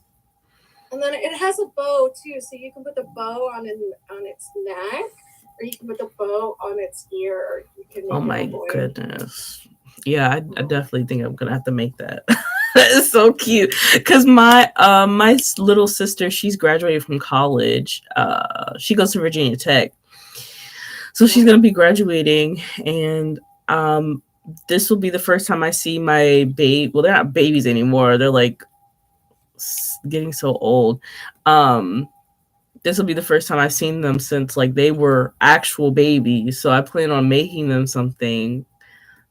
And then it has a bow too, so you can put the bow on its neck, or you can put the bow on its ear. Or you can make oh my goodness! Yeah, I definitely think I'm gonna have to make that. That is so cute. Because my little sister, she's graduated from college. She goes to Virginia Tech, so she's gonna be graduating, and this will be the first time I see my baby. Well, they're not babies anymore. They're like getting so old. This will be the first time I've seen them since like they were actual babies. So I plan on making them something.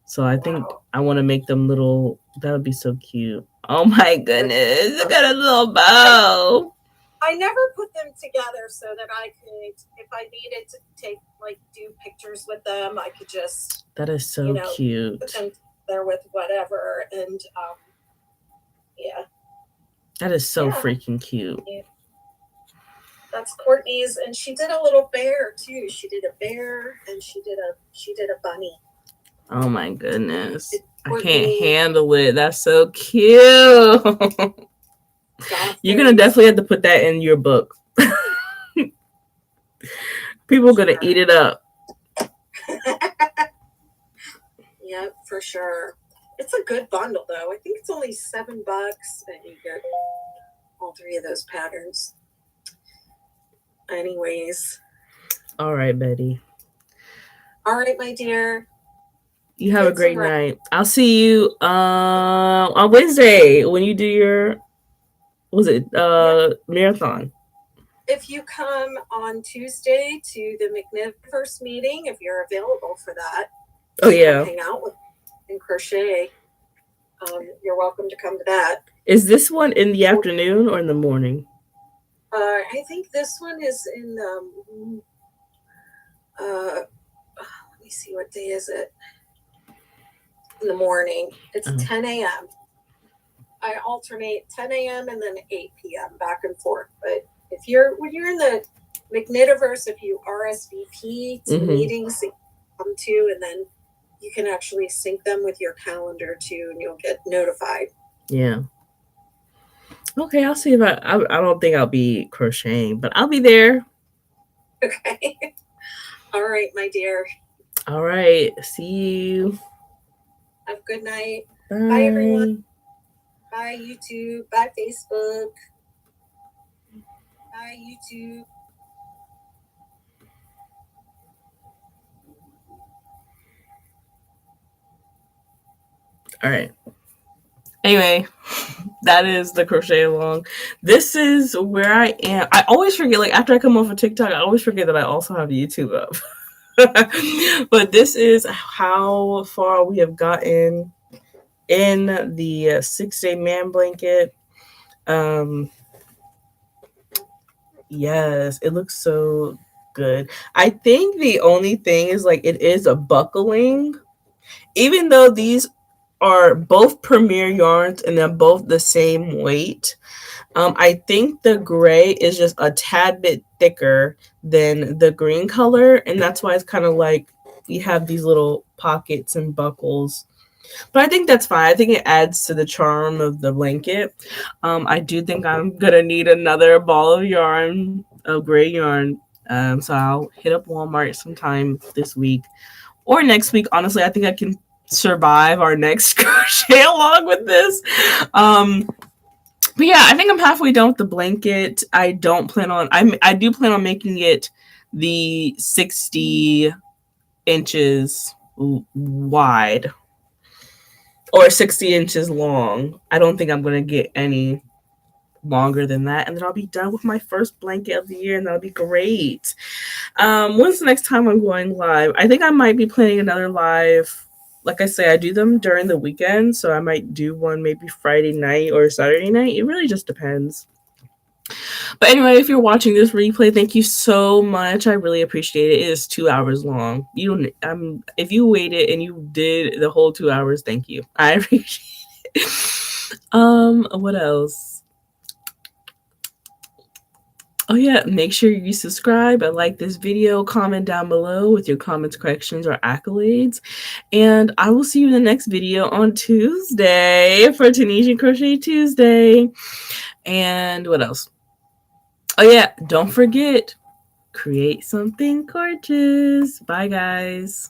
So I think I want to make them little. That would be so cute. Oh my goodness! Look at a little bow. I never put them together so that I could, if I needed to do pictures with them, I could just, that is so cute. put them there with whatever. And yeah. That is so freaking cute. Yeah. That's Courtney's, and she did a little bear too. She did a bear, and she did a bunny. Oh my goodness. I can't handle it. That's so cute. You're going to definitely have to put that in your book. People are going to eat it up. Yeah, for sure. It's a good bundle, though. I think it's only $7, and you get all 3 of those patterns. Anyways. All right, Betty. All right, my dear. You have a great night. I'll see you on Wednesday when you do your, marathon. If you come on Tuesday to the McNiverse meeting, if you're available for that, hang out with and crochet. You're welcome to come to that. Is this one in the afternoon or in the morning? I think this one is in let me see, what day is it? In the morning. It's 10 a.m. I alternate 10 a.m. and then 8 p.m. back and forth. But when you're in the McNiverse, if you RSVP to meetings that you come to, and then you can actually sync them with your calendar too, and you'll get notified. Yeah. Okay, I'll see if I don't think I'll be crocheting, but I'll be there. Okay. All right, my dear. All right. See you. Have a good night. Bye. Bye, everyone. Bye, YouTube. Bye, Facebook. Bye, YouTube. All right. Anyway, that is the crochet along. This is where I am. I always forget, after I come off of TikTok, I always forget that I also have YouTube up. But this is how far we have gotten in the 6-day man blanket. Yes, it looks so good. I think the only thing is it is a buckling, even though these are both Premier yarns and they're both the same weight. I think the gray is just a tad bit thicker than the green color, and that's why it's kind of you have these little pockets and buckles. But I think that's fine. I think it adds to the charm of the blanket. I do think I'm gonna need another ball of yarn, of gray yarn. So I'll hit up Walmart sometime this week or next week. Honestly, I think I can survive our next crochet along with this. But yeah, I think I'm halfway done with the blanket. I do plan on making it the 60 inches wide or 60 inches long. I don't think I'm going to get any longer than that. And then I'll be done with my first blanket of the year, and that'll be great. When's the next time I'm going live? I think I might be planning another live. Like I say, I do them during the weekend, so I might do one maybe Friday night or Saturday night. It really just depends. But anyway, if you're watching this replay, thank you so much. I really appreciate it. It is 2 hours long. If you waited and you did the whole 2 hours, thank you. I appreciate it. What else? Oh yeah, make sure you subscribe and like this video, comment down below with your comments, corrections, or accolades. And I will see you in the next video on Tuesday for Tunisian Crochet Tuesday. And what else? Oh yeah, don't forget, create something gorgeous. Bye guys.